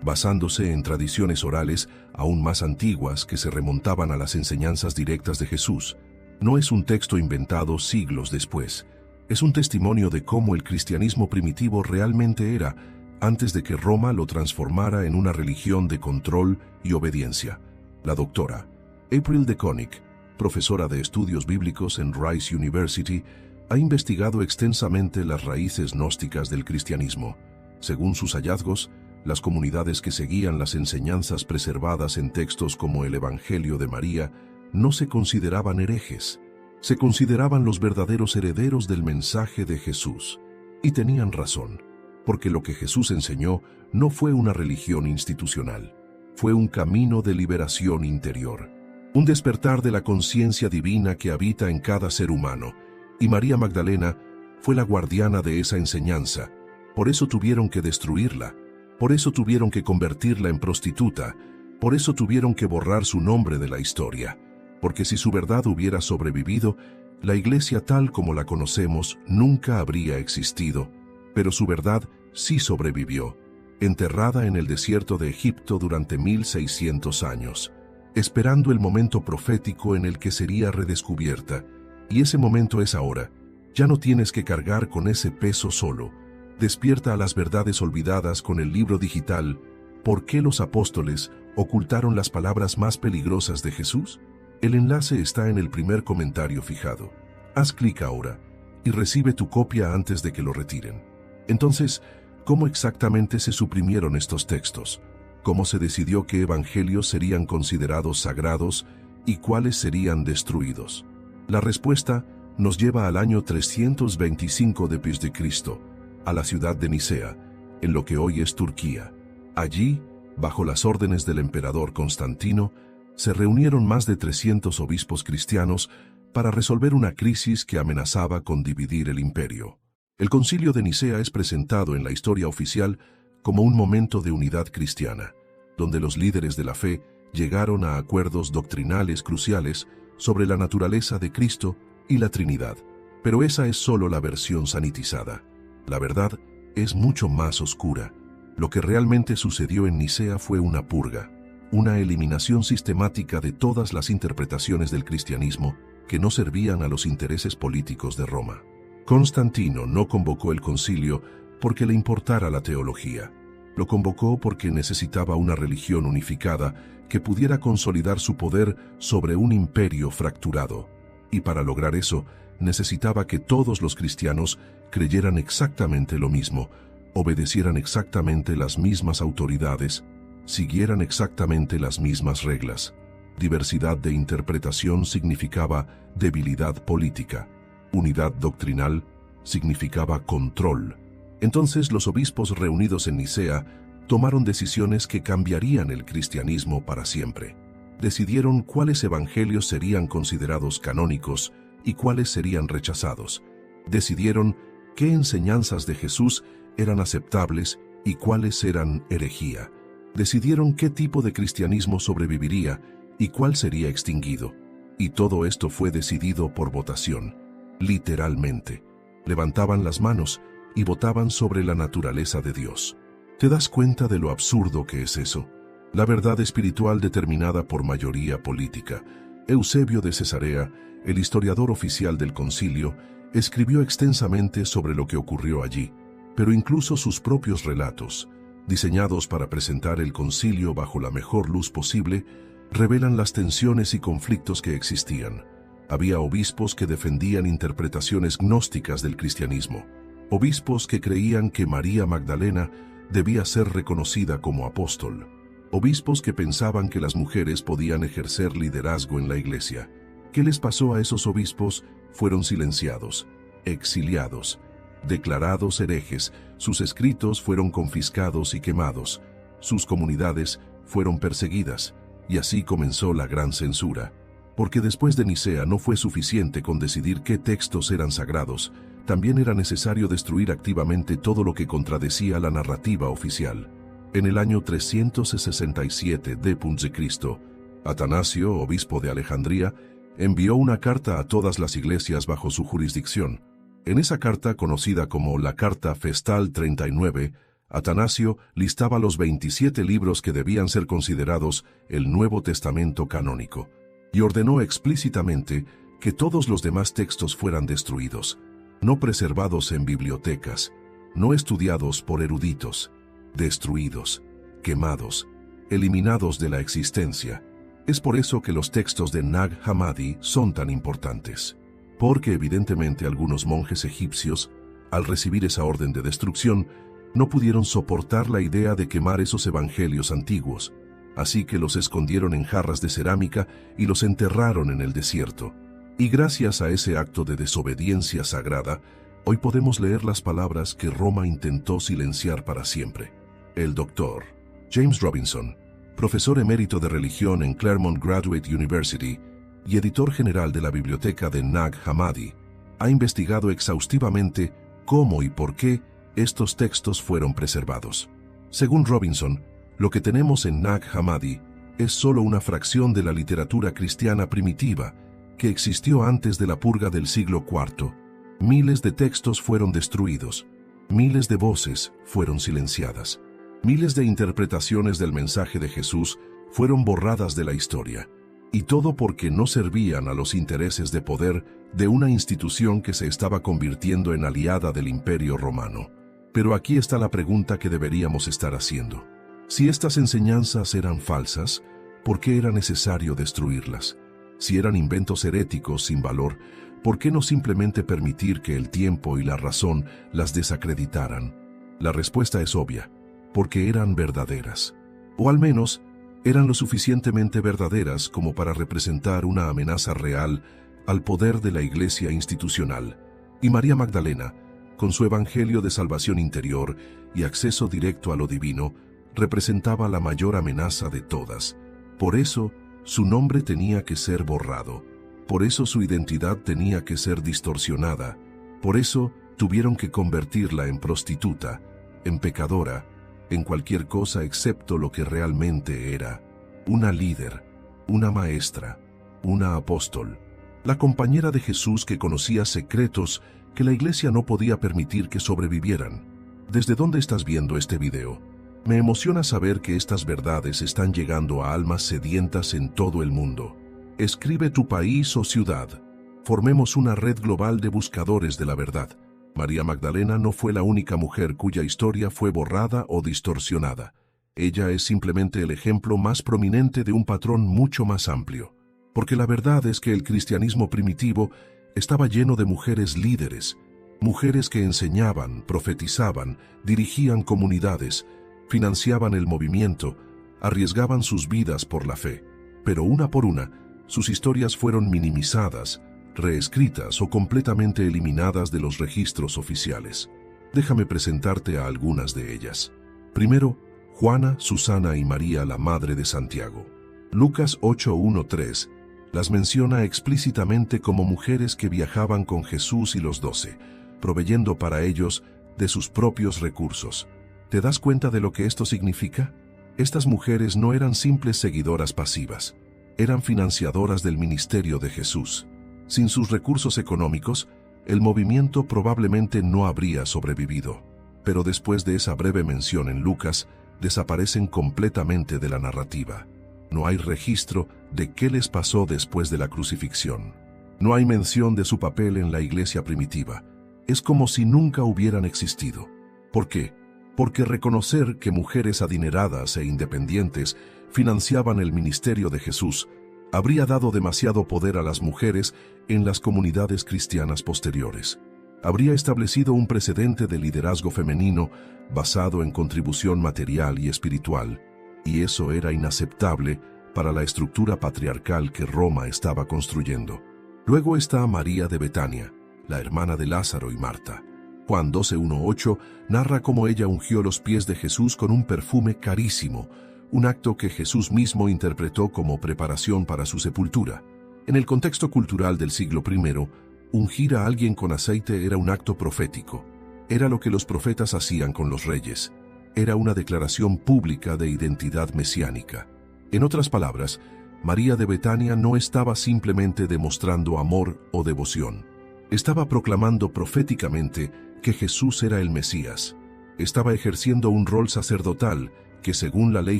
basándose en tradiciones orales aún más antiguas que se remontaban a las enseñanzas directas de Jesús. No es un texto inventado siglos después. Es un testimonio de cómo el cristianismo primitivo realmente era, antes de que Roma lo transformara en una religión de control y obediencia. La doctora April de Konig, profesora de estudios bíblicos en Rice University, ha investigado extensamente las raíces gnósticas del cristianismo. Según sus hallazgos, las comunidades que seguían las enseñanzas preservadas en textos como el Evangelio de María no se consideraban herejes. Se consideraban los verdaderos herederos del mensaje de Jesús. Y tenían razón, porque lo que Jesús enseñó no fue una religión institucional. Fue un camino de liberación interior, un despertar de la conciencia divina que habita en cada ser humano. Y María Magdalena fue la guardiana de esa enseñanza. Por eso tuvieron que destruirla. Por eso tuvieron que convertirla en prostituta. Por eso tuvieron que borrar su nombre de la historia. Porque si su verdad hubiera sobrevivido, la Iglesia tal como la conocemos nunca habría existido. Pero su verdad sí sobrevivió, enterrada en el desierto de Egipto durante 1600 años, esperando el momento profético en el que sería redescubierta. Y ese momento es ahora. Ya no tienes que cargar con ese peso solo. Despierta a las verdades olvidadas con el libro digital. ¿Por qué los apóstoles ocultaron las palabras más peligrosas de Jesús? El enlace está en el primer comentario fijado. Haz clic ahora y recibe tu copia antes de que lo retiren. Entonces, ¿cómo exactamente se suprimieron estos textos? ¿Cómo se decidió qué evangelios serían considerados sagrados y cuáles serían destruidos? La respuesta nos lleva al año 325 d.C., a la ciudad de Nicea, en lo que hoy es Turquía. Allí, bajo las órdenes del emperador Constantino, se reunieron más de 300 obispos cristianos para resolver una crisis que amenazaba con dividir el imperio. El Concilio de Nicea es presentado en la historia oficial como un momento de unidad cristiana, donde los líderes de la fe llegaron a acuerdos doctrinales cruciales sobre la naturaleza de Cristo y la Trinidad. Pero esa es solo la versión sanitizada. La verdad es mucho más oscura. Lo que realmente sucedió en Nicea fue una purga, una eliminación sistemática de todas las interpretaciones del cristianismo que no servían a los intereses políticos de Roma. Constantino no convocó el concilio porque le importara la teología. Lo convocó porque necesitaba una religión unificada que pudiera consolidar su poder sobre un imperio fracturado. Y para lograr eso, necesitaba que todos los cristianos creyeran exactamente lo mismo, obedecieran exactamente las mismas autoridades, siguieran exactamente las mismas reglas. Diversidad de interpretación significaba debilidad política. Unidad doctrinal significaba control. Entonces los obispos reunidos en Nicea tomaron decisiones que cambiarían el cristianismo para siempre. Decidieron cuáles evangelios serían considerados canónicos y cuáles serían rechazados. Decidieron qué enseñanzas de Jesús eran aceptables y cuáles eran herejía. Decidieron qué tipo de cristianismo sobreviviría y cuál sería extinguido. Y todo esto fue decidido por votación. Literalmente. Levantaban las manos y votaban sobre la naturaleza de Dios. ¿Te das cuenta de lo absurdo que es eso? La verdad espiritual determinada por mayoría política. Eusebio de Cesarea, el historiador oficial del concilio, escribió extensamente sobre lo que ocurrió allí, pero incluso sus propios relatos, diseñados para presentar el concilio bajo la mejor luz posible, revelan las tensiones y conflictos que existían. Había obispos que defendían interpretaciones gnósticas del cristianismo, obispos que creían que María Magdalena debía ser reconocida como apóstol, obispos que pensaban que las mujeres podían ejercer liderazgo en la iglesia. ¿Qué les pasó a esos obispos? Fueron silenciados, exiliados, declarados herejes, sus escritos fueron confiscados y quemados, sus comunidades fueron perseguidas, y así comenzó la gran censura. Porque después de Nicea no fue suficiente con decidir qué textos eran sagrados, también era necesario destruir activamente todo lo que contradecía la narrativa oficial. En el año 367 d.C., Atanasio, obispo de Alejandría, envió una carta a todas las iglesias bajo su jurisdicción. En esa carta, conocida como la Carta Festal 39, Atanasio listaba los 27 libros que debían ser considerados el Nuevo Testamento canónico, y ordenó explícitamente que todos los demás textos fueran destruidos, no preservados en bibliotecas, no estudiados por eruditos, destruidos, quemados, eliminados de la existencia. Es por eso que los textos de Nag Hammadi son tan importantes, porque evidentemente algunos monjes egipcios, al recibir esa orden de destrucción, no pudieron soportar la idea de quemar esos evangelios antiguos, así que los escondieron en jarras de cerámica y los enterraron en el desierto. Y gracias a ese acto de desobediencia sagrada, hoy podemos leer las palabras que Roma intentó silenciar para siempre. El doctor James Robinson, profesor emérito de religión en Claremont Graduate University y editor general de la biblioteca de Nag Hammadi, ha investigado exhaustivamente cómo y por qué estos textos fueron preservados. Según Robinson, lo que tenemos en Nag Hammadi es solo una fracción de la literatura cristiana primitiva que existió antes de la purga del siglo IV. Miles de textos fueron destruidos, miles de voces fueron silenciadas, miles de interpretaciones del mensaje de Jesús fueron borradas de la historia, y todo porque no servían a los intereses de poder de una institución que se estaba convirtiendo en aliada del Imperio Romano. Pero aquí está la pregunta que deberíamos estar haciendo. Si estas enseñanzas eran falsas, ¿por qué era necesario destruirlas? Si eran inventos heréticos sin valor, ¿por qué no simplemente permitir que el tiempo y la razón las desacreditaran? La respuesta es obvia, porque eran verdaderas. O al menos, eran lo suficientemente verdaderas como para representar una amenaza real al poder de la Iglesia institucional. Y María Magdalena, con su evangelio de salvación interior y acceso directo a lo divino, representaba la mayor amenaza de todas. Por eso, su nombre tenía que ser borrado. Por eso su identidad tenía que ser distorsionada. Por eso tuvieron que convertirla en prostituta, en pecadora, en cualquier cosa excepto lo que realmente era: una líder, una maestra, una apóstol, la compañera de Jesús que conocía secretos que la iglesia no podía permitir que sobrevivieran. ¿Desde dónde estás viendo este video? Me emociona saber que estas verdades están llegando a almas sedientas en todo el mundo. Escribe tu país o ciudad. Formemos una red global de buscadores de la verdad. María Magdalena no fue la única mujer cuya historia fue borrada o distorsionada. Ella es simplemente el ejemplo más prominente de un patrón mucho más amplio. Porque la verdad es que el cristianismo primitivo estaba lleno de mujeres líderes, mujeres que enseñaban, profetizaban, dirigían comunidades, financiaban el movimiento, arriesgaban sus vidas por la fe. Pero una por una, sus historias fueron minimizadas, reescritas o completamente eliminadas de los registros oficiales. Déjame presentarte a algunas de ellas. Primero, Juana, Susana y María, la madre de Santiago. Lucas 8:1-3 las menciona explícitamente como mujeres que viajaban con Jesús y los 12, proveyendo para ellos de sus propios recursos. ¿Te das cuenta de lo que esto significa? Estas mujeres no eran simples seguidoras pasivas, eran financiadoras del ministerio de Jesús. Sin sus recursos económicos, el movimiento probablemente no habría sobrevivido. Pero después de esa breve mención en Lucas, desaparecen completamente de la narrativa. No hay registro de qué les pasó después de la crucifixión. No hay mención de su papel en la iglesia primitiva. Es como si nunca hubieran existido. ¿Por qué? Porque reconocer que mujeres adineradas e independientes financiaban el ministerio de Jesús habría dado demasiado poder a las mujeres en las comunidades cristianas posteriores. Habría establecido un precedente de liderazgo femenino basado en contribución material y espiritual, y eso era inaceptable para la estructura patriarcal que Roma estaba construyendo. Luego está María de Betania, la hermana de Lázaro y Marta. Juan 12:1-8 narra cómo ella ungió los pies de Jesús con un perfume carísimo, un acto que Jesús mismo interpretó como preparación para su sepultura. En el contexto cultural del siglo I, ungir a alguien con aceite era un acto profético. Era lo que los profetas hacían con los reyes. Era una declaración pública de identidad mesiánica. En otras palabras, María de Betania no estaba simplemente demostrando amor o devoción. Estaba proclamando proféticamente que Jesús era el Mesías. Estaba ejerciendo un rol sacerdotal que, según la ley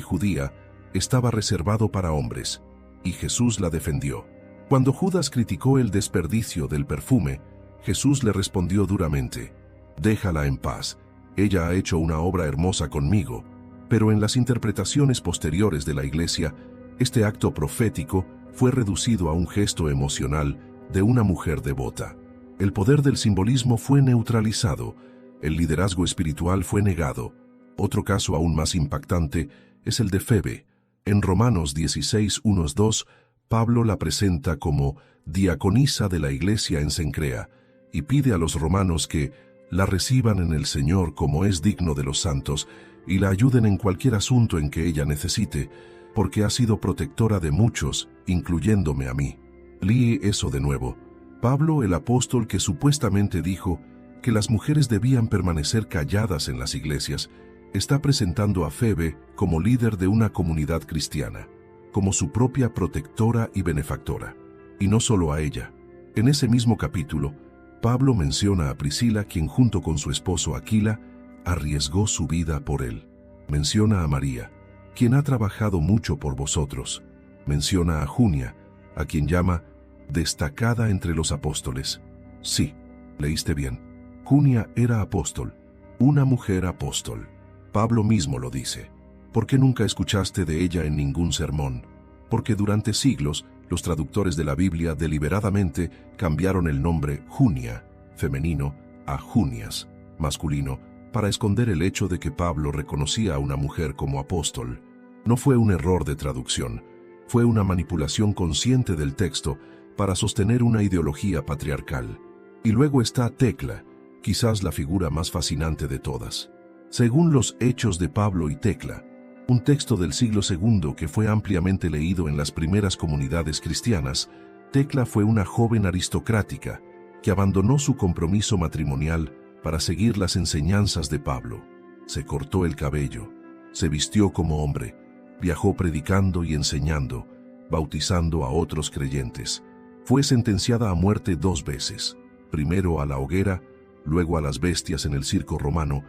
judía, estaba reservado para hombres, y Jesús la defendió. Cuando Judas criticó el desperdicio del perfume, Jesús le respondió duramente: «Déjala en paz, ella ha hecho una obra hermosa conmigo». Pero en las interpretaciones posteriores de la Iglesia, este acto profético fue reducido a un gesto emocional de una mujer devota. El poder del simbolismo fue neutralizado, el liderazgo espiritual fue negado. Otro caso aún más impactante es el de Febe. En Romanos 16:1-2, Pablo la presenta como diaconisa de la iglesia en Cencrea y pide a los romanos que la reciban en el Señor como es digno de los santos y la ayuden en cualquier asunto en que ella necesite, porque ha sido protectora de muchos, incluyéndome a mí. Lee eso de nuevo. Pablo, el apóstol que supuestamente dijo que las mujeres debían permanecer calladas en las iglesias, está presentando a Febe como líder de una comunidad cristiana, como su propia protectora y benefactora. Y no solo a ella. En ese mismo capítulo, Pablo menciona a Priscila, quien junto con su esposo Aquila, arriesgó su vida por él. Menciona a María, quien ha trabajado mucho por vosotros. Menciona a Junia, a quien llama destacada entre los apóstoles. Sí, leíste bien. Junia era apóstol, una mujer apóstol. Pablo mismo lo dice. ¿Por qué nunca escuchaste de ella en ningún sermón? Porque durante siglos, los traductores de la Biblia deliberadamente cambiaron el nombre Junia, femenino, a Junias, masculino, para esconder el hecho de que Pablo reconocía a una mujer como apóstol. No fue un error de traducción, fue una manipulación consciente del texto para sostener una ideología patriarcal. Y luego está Tecla, quizás la figura más fascinante de todas. Según los Hechos de Pablo y Tecla, un texto del siglo II que fue ampliamente leído en las primeras comunidades cristianas, Tecla fue una joven aristocrática que abandonó su compromiso matrimonial para seguir las enseñanzas de Pablo. Se cortó el cabello, se vistió como hombre, viajó predicando y enseñando, bautizando a otros creyentes. Fue sentenciada a muerte 2 veces, primero a la hoguera, luego a las bestias en el circo romano,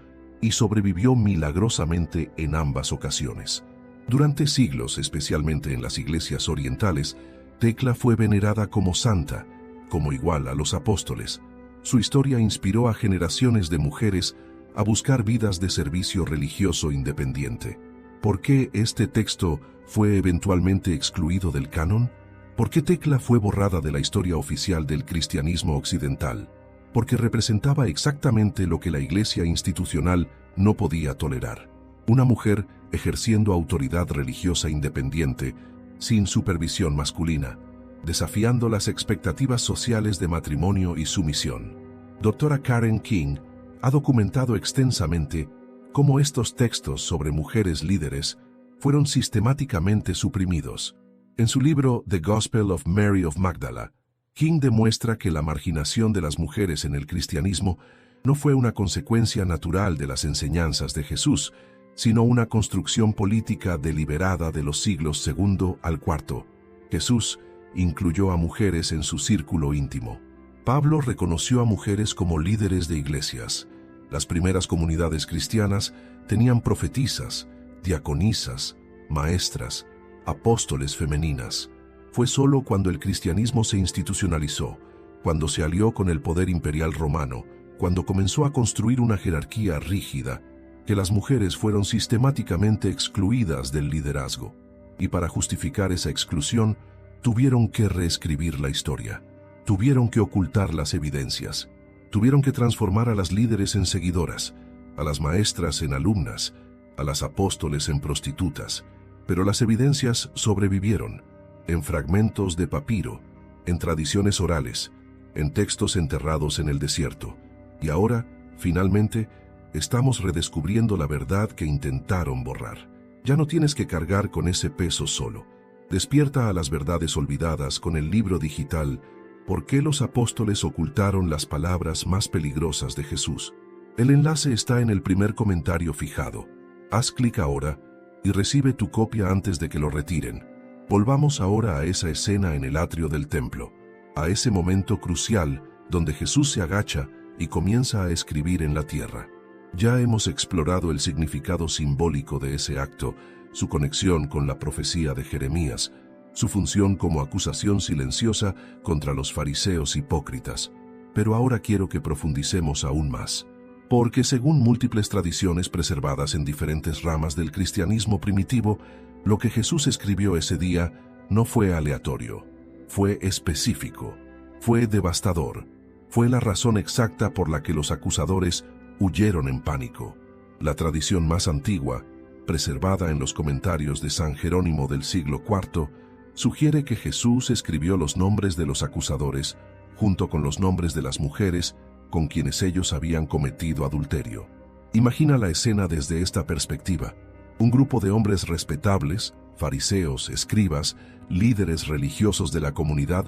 y sobrevivió milagrosamente en ambas ocasiones. Durante siglos, especialmente en las iglesias orientales, Tecla fue venerada como santa, como igual a los apóstoles. Su historia inspiró a generaciones de mujeres a buscar vidas de servicio religioso independiente. ¿Por qué este texto fue eventualmente excluido del canon? ¿Por qué Tecla fue borrada de la historia oficial del cristianismo occidental? Porque representaba exactamente lo que la iglesia institucional no podía tolerar. Una mujer ejerciendo autoridad religiosa independiente, sin supervisión masculina, desafiando las expectativas sociales de matrimonio y sumisión. Doctora Karen King ha documentado extensamente cómo estos textos sobre mujeres líderes fueron sistemáticamente suprimidos. En su libro The Gospel of Mary of Magdala, King demuestra que la marginación de las mujeres en el cristianismo no fue una consecuencia natural de las enseñanzas de Jesús, sino una construcción política deliberada de los siglos II al IV. Jesús incluyó a mujeres en su círculo íntimo. Pablo reconoció a mujeres como líderes de iglesias. Las primeras comunidades cristianas tenían profetisas, diaconisas, maestras, apóstoles femeninas. Fue solo cuando el cristianismo se institucionalizó, cuando se alió con el poder imperial romano, cuando comenzó a construir una jerarquía rígida, que las mujeres fueron sistemáticamente excluidas del liderazgo. Y para justificar esa exclusión, tuvieron que reescribir la historia. Tuvieron que ocultar las evidencias. Tuvieron que transformar a las líderes en seguidoras, a las maestras en alumnas, a las apóstoles en prostitutas. Pero las evidencias sobrevivieron, en fragmentos de papiro, en tradiciones orales, en textos enterrados en el desierto. Y ahora, finalmente, estamos redescubriendo la verdad que intentaron borrar. Ya no tienes que cargar con ese peso solo. Despierta a las verdades olvidadas con el libro digital ¿Por qué los apóstoles ocultaron las palabras más peligrosas de Jesús? El enlace está en el primer comentario fijado. Haz clic ahora y recibe tu copia antes de que lo retiren. Volvamos ahora a esa escena en el atrio del templo, a ese momento crucial donde Jesús se agacha y comienza a escribir en la tierra. Ya hemos explorado el significado simbólico de ese acto, su conexión con la profecía de Jeremías, su función como acusación silenciosa contra los fariseos hipócritas. Pero ahora quiero que profundicemos aún más, porque según múltiples tradiciones preservadas en diferentes ramas del cristianismo primitivo, lo que Jesús escribió ese día no fue aleatorio, fue específico, fue devastador, fue la razón exacta por la que los acusadores huyeron en pánico. La tradición más antigua, preservada en los comentarios de San Jerónimo del siglo IV, sugiere que Jesús escribió los nombres de los acusadores junto con los nombres de las mujeres con quienes ellos habían cometido adulterio. Imagina la escena desde esta perspectiva. Un grupo de hombres respetables, fariseos, escribas, líderes religiosos de la comunidad,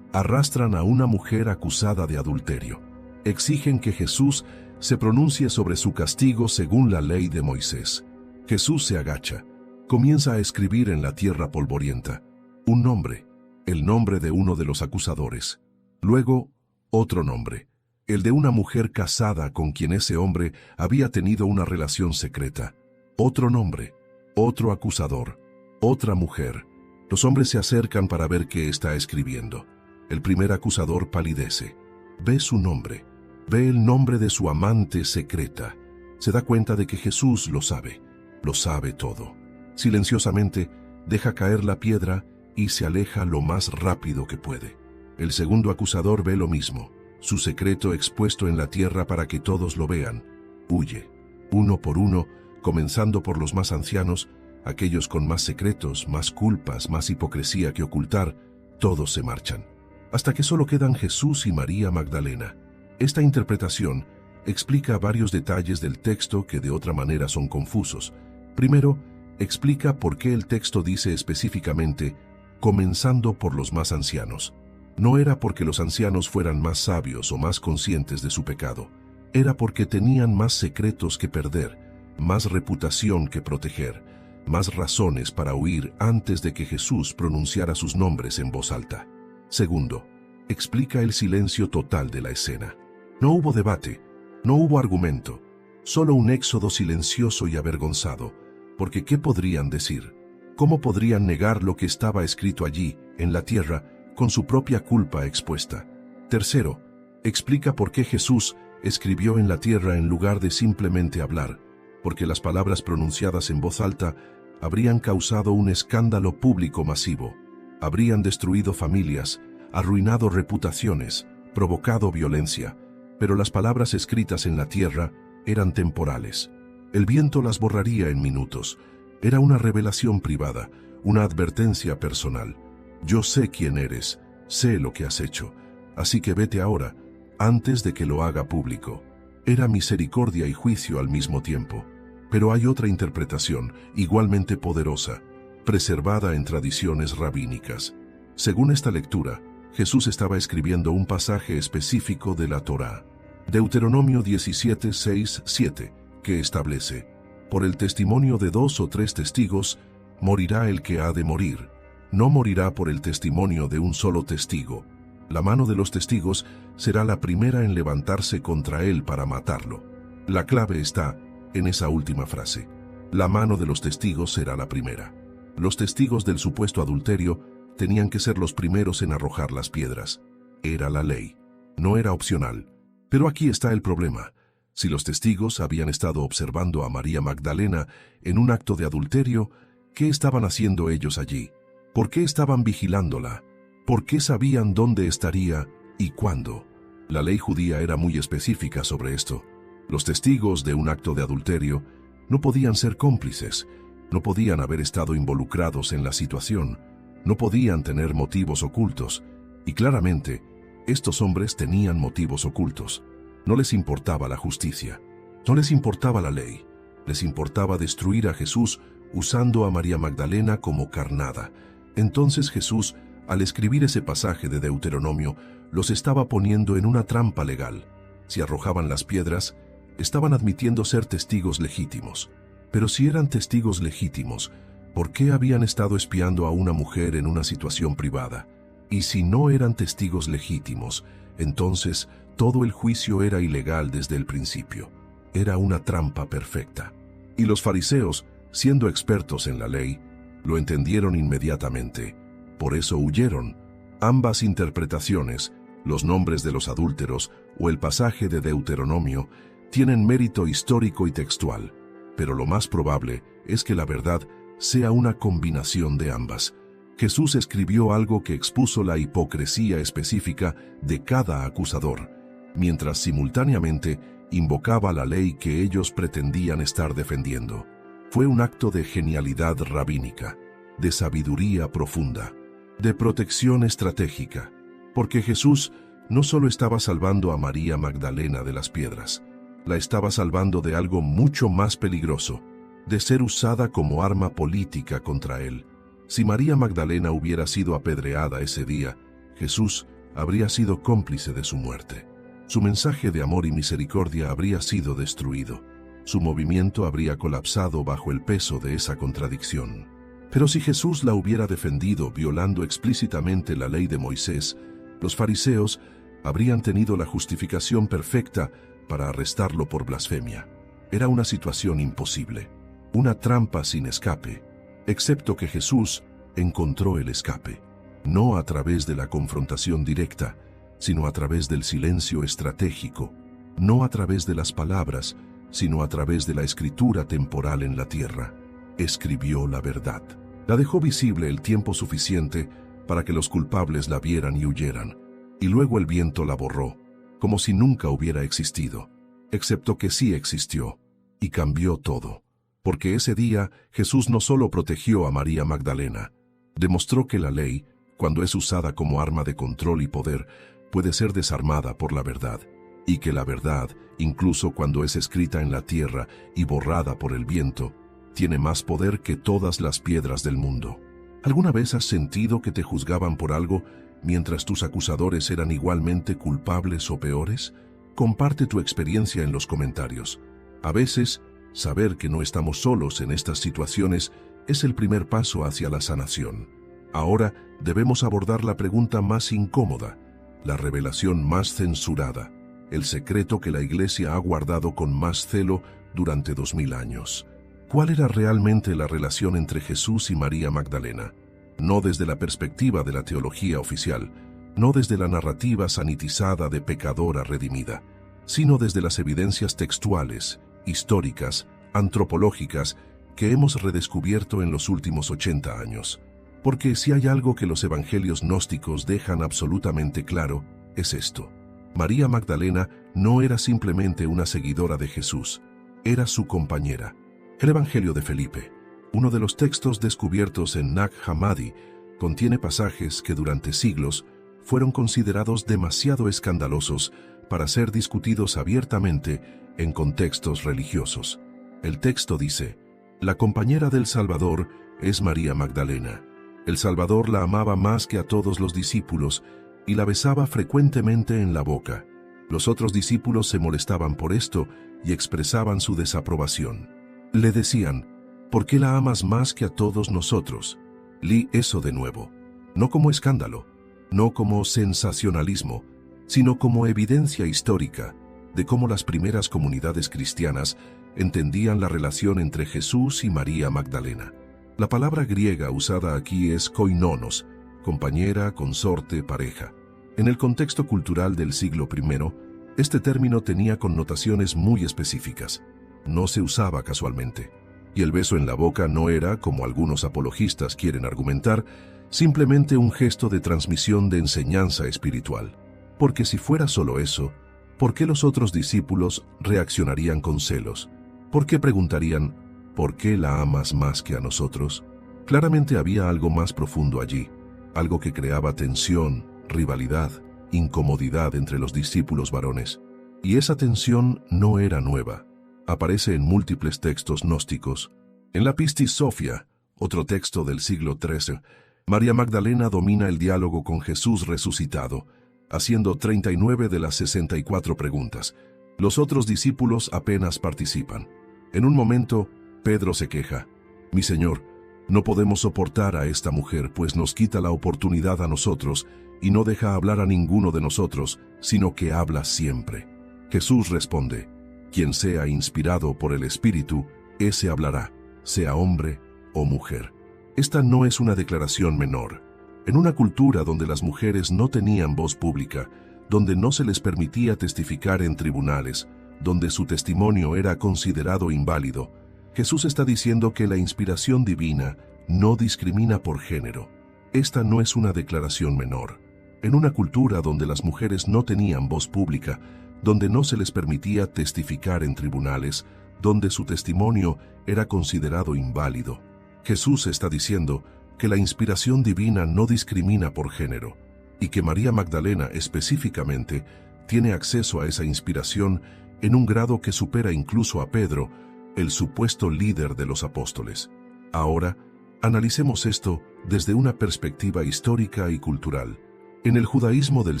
arrastran a una mujer acusada de adulterio. Exigen que Jesús se pronuncie sobre su castigo según la ley de Moisés. Jesús se agacha, comienza a escribir en la tierra polvorienta un nombre, el nombre de uno de los acusadores. Luego, otro nombre, el de una mujer casada con quien ese hombre había tenido una relación secreta. Otro nombre, otro acusador, otra mujer. Los hombres se acercan para ver qué está escribiendo. El primer acusador palidece. Ve su nombre, ve el nombre de su amante secreta. Se da cuenta de que Jesús lo sabe todo. Silenciosamente, deja caer la piedra y se aleja lo más rápido que puede. El segundo acusador ve lo mismo, su secreto expuesto en la tierra para que todos lo vean. Huye, uno por uno, comenzando por los más ancianos, aquellos con más secretos, más culpas, más hipocresía que ocultar, todos se marchan, hasta que solo quedan Jesús y María Magdalena. Esta interpretación explica varios detalles del texto que de otra manera son confusos. Primero, explica por qué el texto dice específicamente, comenzando por los más ancianos. No era porque los ancianos fueran más sabios o más conscientes de su pecado, era porque tenían más secretos que perder, más reputación que proteger, más razones para huir antes de que Jesús pronunciara sus nombres en voz alta. Segundo, explica el silencio total de la escena. No hubo debate, no hubo argumento, solo un éxodo silencioso y avergonzado, porque ¿qué podrían decir? ¿Cómo podrían negar lo que estaba escrito allí, en la tierra, con su propia culpa expuesta? Tercero, explica por qué Jesús escribió en la tierra en lugar de simplemente hablar, porque las palabras pronunciadas en voz alta habrían causado un escándalo público masivo, habrían destruido familias, arruinado reputaciones, provocado violencia, pero las palabras escritas en la tierra eran temporales. El viento las borraría en minutos. Era una revelación privada, una advertencia personal. Yo sé quién eres, sé lo que has hecho, así que vete ahora, antes de que lo haga público. Era misericordia y juicio al mismo tiempo. Pero hay otra interpretación, igualmente poderosa, preservada en tradiciones rabínicas. Según esta lectura, Jesús estaba escribiendo un pasaje específico de la Torá. Deuteronomio 17, 6, 7, que establece: por el testimonio de 2 o 3 testigos, morirá el que ha de morir. No morirá por el testimonio de un solo testigo. La mano de los testigos será la primera en levantarse contra él para matarlo. La clave está en esa última frase. La mano de los testigos será la primera. Los testigos del supuesto adulterio tenían que ser los primeros en arrojar las piedras. Era la ley. No era opcional. Pero aquí está el problema. Si los testigos habían estado observando a María Magdalena en un acto de adulterio, ¿qué estaban haciendo ellos allí? ¿Por qué estaban vigilándola? ¿Por qué sabían dónde estaría y cuándo? La ley judía era muy específica sobre esto. Los testigos de un acto de adulterio no podían ser cómplices, no podían haber estado involucrados en la situación, no podían tener motivos ocultos, y claramente, estos hombres tenían motivos ocultos. No les importaba la justicia, no les importaba la ley, les importaba destruir a Jesús usando a María Magdalena como carnada. Entonces Jesús, al escribir ese pasaje de Deuteronomio, los estaba poniendo en una trampa legal. Si arrojaban las piedras, estaban admitiendo ser testigos legítimos. Pero si eran testigos legítimos, ¿por qué habían estado espiando a una mujer en una situación privada? Y si no eran testigos legítimos, entonces todo el juicio era ilegal desde el principio. Era una trampa perfecta. Y los fariseos, siendo expertos en la ley, lo entendieron inmediatamente. Por eso huyeron. Ambas interpretaciones, los nombres de los adúlteros o el pasaje de Deuteronomio, tienen mérito histórico y textual, pero lo más probable es que la verdad sea una combinación de ambas. Jesús escribió algo que expuso la hipocresía específica de cada acusador, mientras simultáneamente invocaba la ley que ellos pretendían estar defendiendo. Fue un acto de genialidad rabínica, de sabiduría profunda, de protección estratégica, porque Jesús no solo estaba salvando a María Magdalena de las piedras, la estaba salvando de algo mucho más peligroso, de ser usada como arma política contra él. Si María Magdalena hubiera sido apedreada ese día, Jesús habría sido cómplice de su muerte. Su mensaje de amor y misericordia habría sido destruido. Su movimiento habría colapsado bajo el peso de esa contradicción. Pero si Jesús la hubiera defendido violando explícitamente la ley de Moisés, los fariseos habrían tenido la justificación perfecta para arrestarlo por blasfemia. Era una situación imposible, una trampa sin escape, excepto que Jesús encontró el escape, no a través de la confrontación directa, sino a través del silencio estratégico, no a través de las palabras, sino a través de la escritura temporal en la tierra. Escribió la verdad. La dejó visible el tiempo suficiente para que los culpables la vieran y huyeran, y luego el viento la borró, como si nunca hubiera existido, excepto que sí existió, y cambió todo. Porque ese día Jesús no solo protegió a María Magdalena, demostró que la ley, cuando es usada como arma de control y poder, puede ser desarmada por la verdad, y que la verdad, incluso cuando es escrita en la tierra y borrada por el viento, tiene más poder que todas las piedras del mundo. ¿Alguna vez has sentido que te juzgaban por algo mientras tus acusadores eran igualmente culpables o peores? Comparte tu experiencia en los comentarios. A veces, saber que no estamos solos en estas situaciones es el primer paso hacia la sanación. Ahora debemos abordar la pregunta más incómoda, la revelación más censurada, el secreto que la Iglesia ha guardado con más celo durante 2000 años. ¿Cuál era realmente la relación entre Jesús y María Magdalena? No desde la perspectiva de la teología oficial, no desde la narrativa sanitizada de pecadora redimida, sino desde las evidencias textuales, históricas, antropológicas que hemos redescubierto en los últimos 80 años. Porque si hay algo que los evangelios gnósticos dejan absolutamente claro, es esto. María Magdalena no era simplemente una seguidora de Jesús, era su compañera. El Evangelio de Felipe, uno de los textos descubiertos en Nag Hammadi, contiene pasajes que durante siglos fueron considerados demasiado escandalosos para ser discutidos abiertamente en contextos religiosos. El texto dice: la compañera del Salvador es María Magdalena. El Salvador la amaba más que a todos los discípulos y la besaba frecuentemente en la boca. Los otros discípulos se molestaban por esto y expresaban su desaprobación. Le decían: ¿por qué la amas más que a todos nosotros? Lee eso de nuevo. No como escándalo, no como sensacionalismo, sino como evidencia histórica de cómo las primeras comunidades cristianas entendían la relación entre Jesús y María Magdalena. La palabra griega usada aquí es koinonos, compañera, consorte, pareja. En el contexto cultural del siglo I, este término tenía connotaciones muy específicas. No se usaba casualmente. Y el beso en la boca no era, como algunos apologistas quieren argumentar, simplemente un gesto de transmisión de enseñanza espiritual. Porque si fuera solo eso, ¿por qué los otros discípulos reaccionarían con celos? ¿Por qué preguntarían: ¿por qué la amas más que a nosotros? Claramente había algo más profundo allí, algo que creaba tensión, rivalidad, incomodidad entre los discípulos varones. Y esa tensión no era nueva. Aparece en múltiples textos gnósticos. En la Pistis Sophia, otro texto del siglo XIII, María Magdalena domina el diálogo con Jesús resucitado, haciendo 39 de las 64 preguntas. Los otros discípulos apenas participan. En un momento, Pedro se queja: mi Señor, no podemos soportar a esta mujer, pues nos quita la oportunidad a nosotros y no deja hablar a ninguno de nosotros, sino que habla siempre. Jesús responde: quien sea inspirado por el Espíritu, ese hablará, sea hombre o mujer. Esta no es una declaración menor. En una cultura donde las mujeres no tenían voz pública, donde no se les permitía testificar en tribunales, donde su testimonio era considerado inválido, Jesús está diciendo que la inspiración divina no discrimina por género. Esta no es una declaración menor. En una cultura donde las mujeres no tenían voz pública, donde no se les permitía testificar en tribunales, donde su testimonio era considerado inválido, Jesús está diciendo que la inspiración divina no discrimina por género, y que María Magdalena específicamente tiene acceso a esa inspiración en un grado que supera incluso a Pedro, el supuesto líder de los apóstoles. Ahora, analicemos esto desde una perspectiva histórica y cultural. En el judaísmo del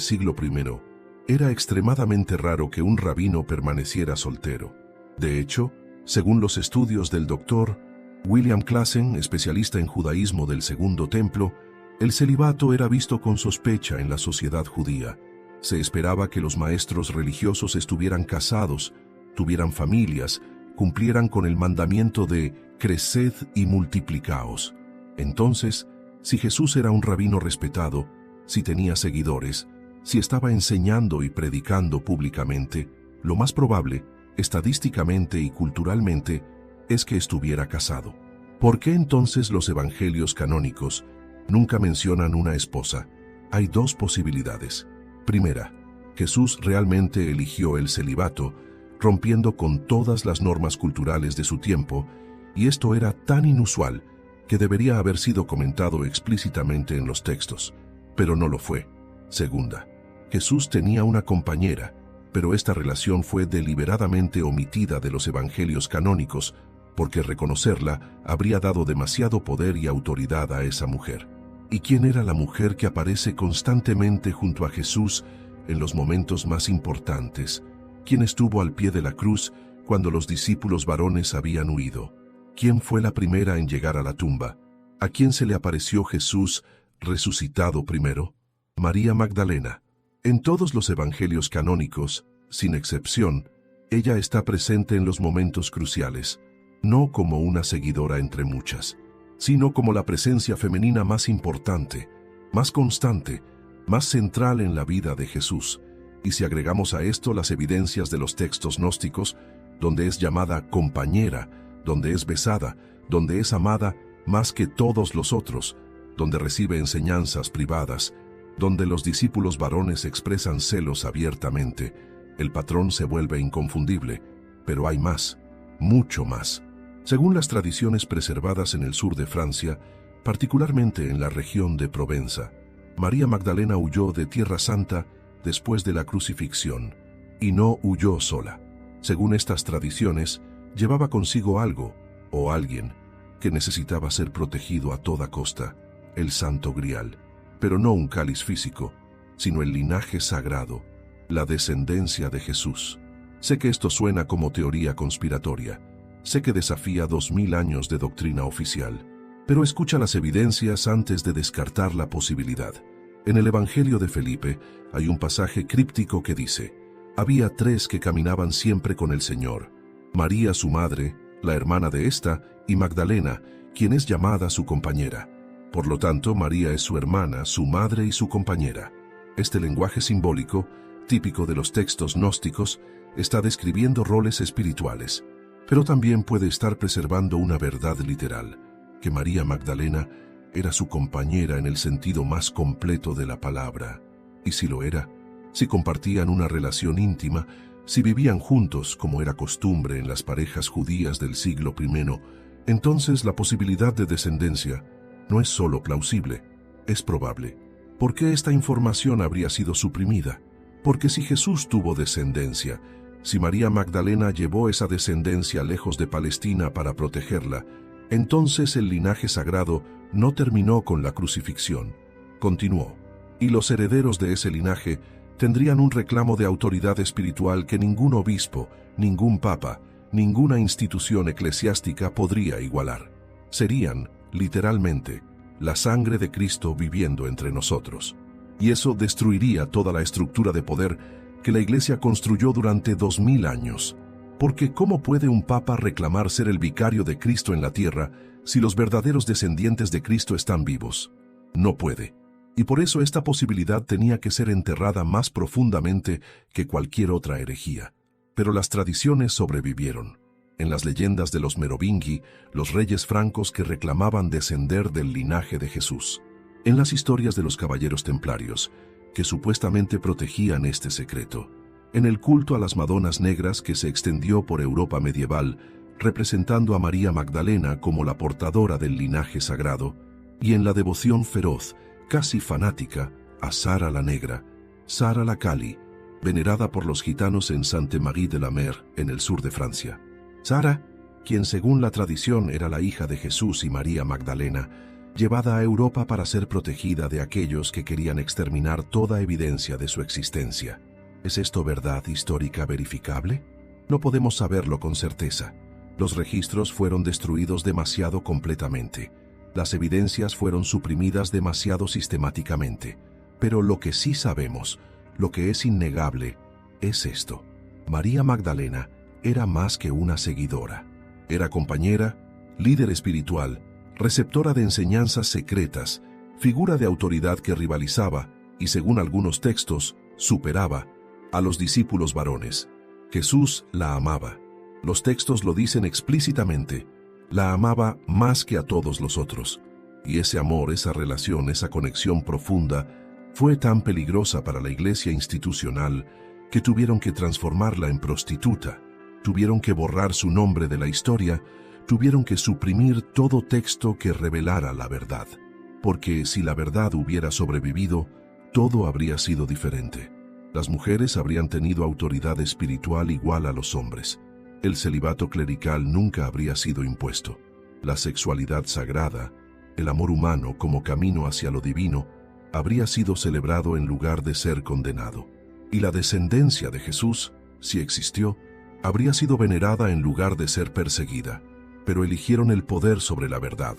siglo I, era extremadamente raro que un rabino permaneciera soltero. De hecho, según los estudios del Dr. William Klassen, especialista en judaísmo del Segundo Templo, el celibato era visto con sospecha en la sociedad judía. Se esperaba que los maestros religiosos estuvieran casados, tuvieran familias, cumplieran con el mandamiento de «creced y multiplicaos». Entonces, si Jesús era un rabino respetado, si tenía seguidores, si estaba enseñando y predicando públicamente, lo más probable, estadísticamente y culturalmente, es que estuviera casado. ¿Por qué entonces los evangelios canónicos nunca mencionan una esposa? Hay dos posibilidades. Primera, Jesús realmente eligió el celibato, rompiendo con todas las normas culturales de su tiempo, y esto era tan inusual que debería haber sido comentado explícitamente en los textos, pero no lo fue. Segunda, Jesús tenía una compañera, pero esta relación fue deliberadamente omitida de los evangelios canónicos, porque reconocerla habría dado demasiado poder y autoridad a esa mujer. ¿Y quién era la mujer que aparece constantemente junto a Jesús en los momentos más importantes? ¿Quién estuvo al pie de la cruz cuando los discípulos varones habían huido? ¿Quién fue la primera en llegar a la tumba? ¿A quién se le apareció Jesús resucitado primero? María Magdalena. En todos los evangelios canónicos, sin excepción, ella está presente en los momentos cruciales, no como una seguidora entre muchas, sino como la presencia femenina más importante, más constante, más central en la vida de Jesús. Y si agregamos a esto las evidencias de los textos gnósticos, donde es llamada compañera, donde es besada, donde es amada más que todos los otros, donde recibe enseñanzas privadas, donde los discípulos varones expresan celos abiertamente, el patrón se vuelve inconfundible. Pero hay más, mucho más. Según las tradiciones preservadas en el sur de Francia, particularmente en la región de Provenza, María Magdalena huyó de Tierra Santa después de la crucifixión, y no huyó sola. Según estas tradiciones, llevaba consigo algo, o alguien, que necesitaba ser protegido a toda costa, el Santo Grial, pero no un cáliz físico, sino el linaje sagrado, la descendencia de Jesús. Sé que esto suena como teoría conspiratoria, sé que desafía 2000 años de doctrina oficial, pero escucha las evidencias antes de descartar la posibilidad. En el Evangelio de Felipe hay un pasaje críptico que dice: había 3 que caminaban siempre con el Señor, María su madre, la hermana de esta, y Magdalena, quien es llamada su compañera. Por lo tanto, María es su hermana, su madre y su compañera. Este lenguaje simbólico, típico de los textos gnósticos, está describiendo roles espirituales, pero también puede estar preservando una verdad literal, que María Magdalena era su compañera en el sentido más completo de la palabra. Y si lo era, si compartían una relación íntima, si vivían juntos como era costumbre en las parejas judías del siglo I, entonces la posibilidad de descendencia no es solo plausible, es probable. ¿Por qué esta información habría sido suprimida? Porque si Jesús tuvo descendencia, si María Magdalena llevó esa descendencia lejos de Palestina para protegerla, entonces el linaje sagrado no terminó con la crucifixión, continuó, y los herederos de ese linaje tendrían un reclamo de autoridad espiritual que ningún obispo, ningún papa, ninguna institución eclesiástica podría igualar. Serían, literalmente, la sangre de Cristo viviendo entre nosotros. Y eso destruiría toda la estructura de poder que la Iglesia construyó durante 2000 años. Porque ¿cómo puede un papa reclamar ser el vicario de Cristo en la tierra si los verdaderos descendientes de Cristo están vivos? No puede. Y por eso esta posibilidad tenía que ser enterrada más profundamente que cualquier otra herejía. Pero las tradiciones sobrevivieron. En las leyendas de los Merovingui, los reyes francos que reclamaban descender del linaje de Jesús. En las historias de los caballeros templarios, que supuestamente protegían este secreto. En el culto a las Madonas negras que se extendió por Europa medieval, representando a María Magdalena como la portadora del linaje sagrado, y en la devoción feroz, casi fanática, a Sara la Negra, Sara la Cali, venerada por los gitanos en Sainte-Marie-de-la-Mer, en el sur de Francia. Sara, quien según la tradición era la hija de Jesús y María Magdalena, llevada a Europa para ser protegida de aquellos que querían exterminar toda evidencia de su existencia. ¿Es esto verdad histórica verificable? No podemos saberlo con certeza. Los registros fueron destruidos demasiado completamente. Las evidencias fueron suprimidas demasiado sistemáticamente. Pero lo que sí sabemos, lo que es innegable, es esto. María Magdalena era más que una seguidora. Era compañera, líder espiritual, receptora de enseñanzas secretas, figura de autoridad que rivalizaba y, según algunos textos, superaba a los discípulos varones. Jesús la amaba. Los textos lo dicen explícitamente. La amaba más que a todos los otros. Y ese amor, esa relación, esa conexión profunda fue tan peligrosa para la iglesia institucional que tuvieron que transformarla en prostituta. Tuvieron que borrar su nombre de la historia, tuvieron que suprimir todo texto que revelara la verdad. Porque si la verdad hubiera sobrevivido, todo habría sido diferente. Las mujeres habrían tenido autoridad espiritual igual a los hombres. El celibato clerical nunca habría sido impuesto. La sexualidad sagrada, el amor humano como camino hacia lo divino, habría sido celebrado en lugar de ser condenado. Y la descendencia de Jesús, si existió, habría sido venerada en lugar de ser perseguida. Pero eligieron el poder sobre la verdad,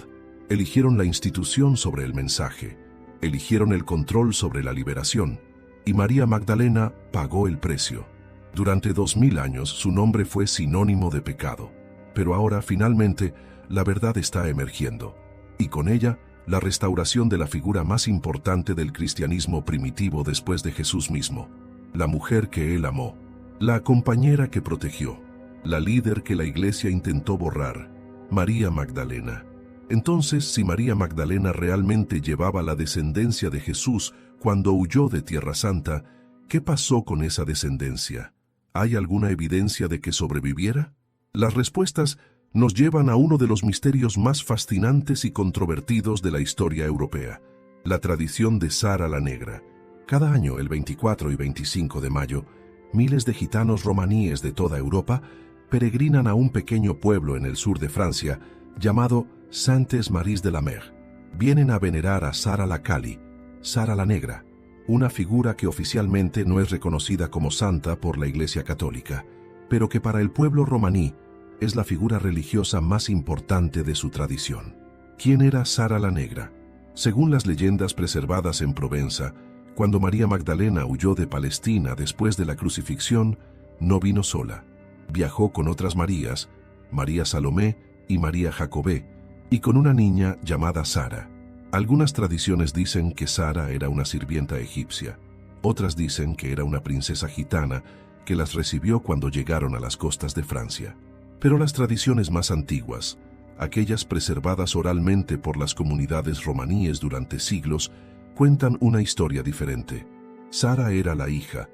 eligieron la institución sobre el mensaje, eligieron el control sobre la liberación, y María Magdalena pagó el precio. Durante 2000 años su nombre fue sinónimo de pecado, pero ahora finalmente la verdad está emergiendo, y con ella la restauración de la figura más importante del cristianismo primitivo después de Jesús mismo, la mujer que él amó, la compañera que protegió, la líder que la Iglesia intentó borrar, María Magdalena. Entonces, si María Magdalena realmente llevaba la descendencia de Jesús cuando huyó de Tierra Santa, ¿qué pasó con esa descendencia? ¿Hay alguna evidencia de que sobreviviera? Las respuestas nos llevan a uno de los misterios más fascinantes y controvertidos de la historia europea, la tradición de Sara la Negra. Cada año, el 24 y 25 de mayo, miles de gitanos romaníes de toda Europa peregrinan a un pequeño pueblo en el sur de Francia llamado Saintes-Maries de la Mer. Vienen a venerar a Sara la Cali, Sara la Negra, una figura que oficialmente no es reconocida como santa por la Iglesia Católica, pero que para el pueblo romaní es la figura religiosa más importante de su tradición. ¿Quién era Sara la Negra? Según las leyendas preservadas en Provenza, cuando María Magdalena huyó de Palestina después de la crucifixión, no vino sola. Viajó con otras Marías, María Salomé y María Jacobé, y con una niña llamada Sara. Algunas tradiciones dicen que Sara era una sirvienta egipcia. Otras dicen que era una princesa gitana que las recibió cuando llegaron a las costas de Francia. Pero las tradiciones más antiguas, aquellas preservadas oralmente por las comunidades romaníes durante siglos, cuentan una historia diferente. Sara era la hija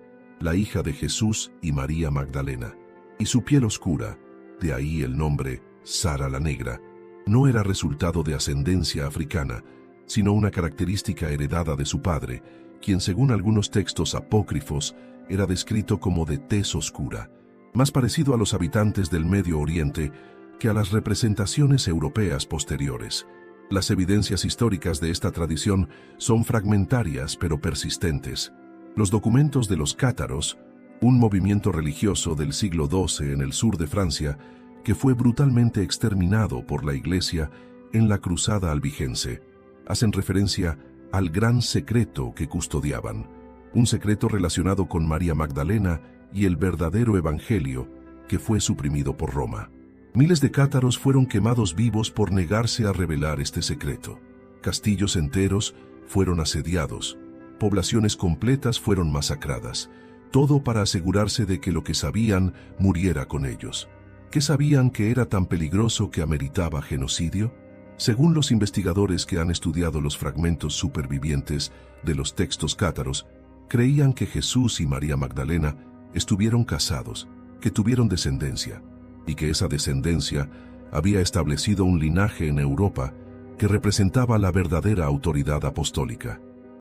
de Jesús y María Magdalena, y su piel oscura, de ahí el nombre Sara la Negra, no era resultado de ascendencia africana, sino una característica heredada de su padre, quien según algunos textos apócrifos era descrito como de tez oscura, más parecido a los habitantes del Medio Oriente que a las representaciones europeas posteriores. Las evidencias históricas de esta tradición son fragmentarias pero persistentes. Los documentos de los cátaros, un movimiento religioso del siglo XII en el sur de Francia, que fue brutalmente exterminado por la Iglesia en la Cruzada Albigense, hacen referencia al gran secreto que custodiaban, un secreto relacionado con María Magdalena y el verdadero Evangelio que fue suprimido por Roma. Miles de cátaros fueron quemados vivos por negarse a revelar este secreto. Castillos enteros fueron asediados, poblaciones completas fueron masacradas, todo para asegurarse de que lo que sabían muriera con ellos. ¿Qué sabían que era tan peligroso que ameritaba genocidio? Según los investigadores que han estudiado los fragmentos supervivientes de los textos cátaros, creían que Jesús y María Magdalena estuvieron casados, que tuvieron descendencia, y que esa descendencia había establecido un linaje en Europa que representaba la verdadera autoridad apostólica.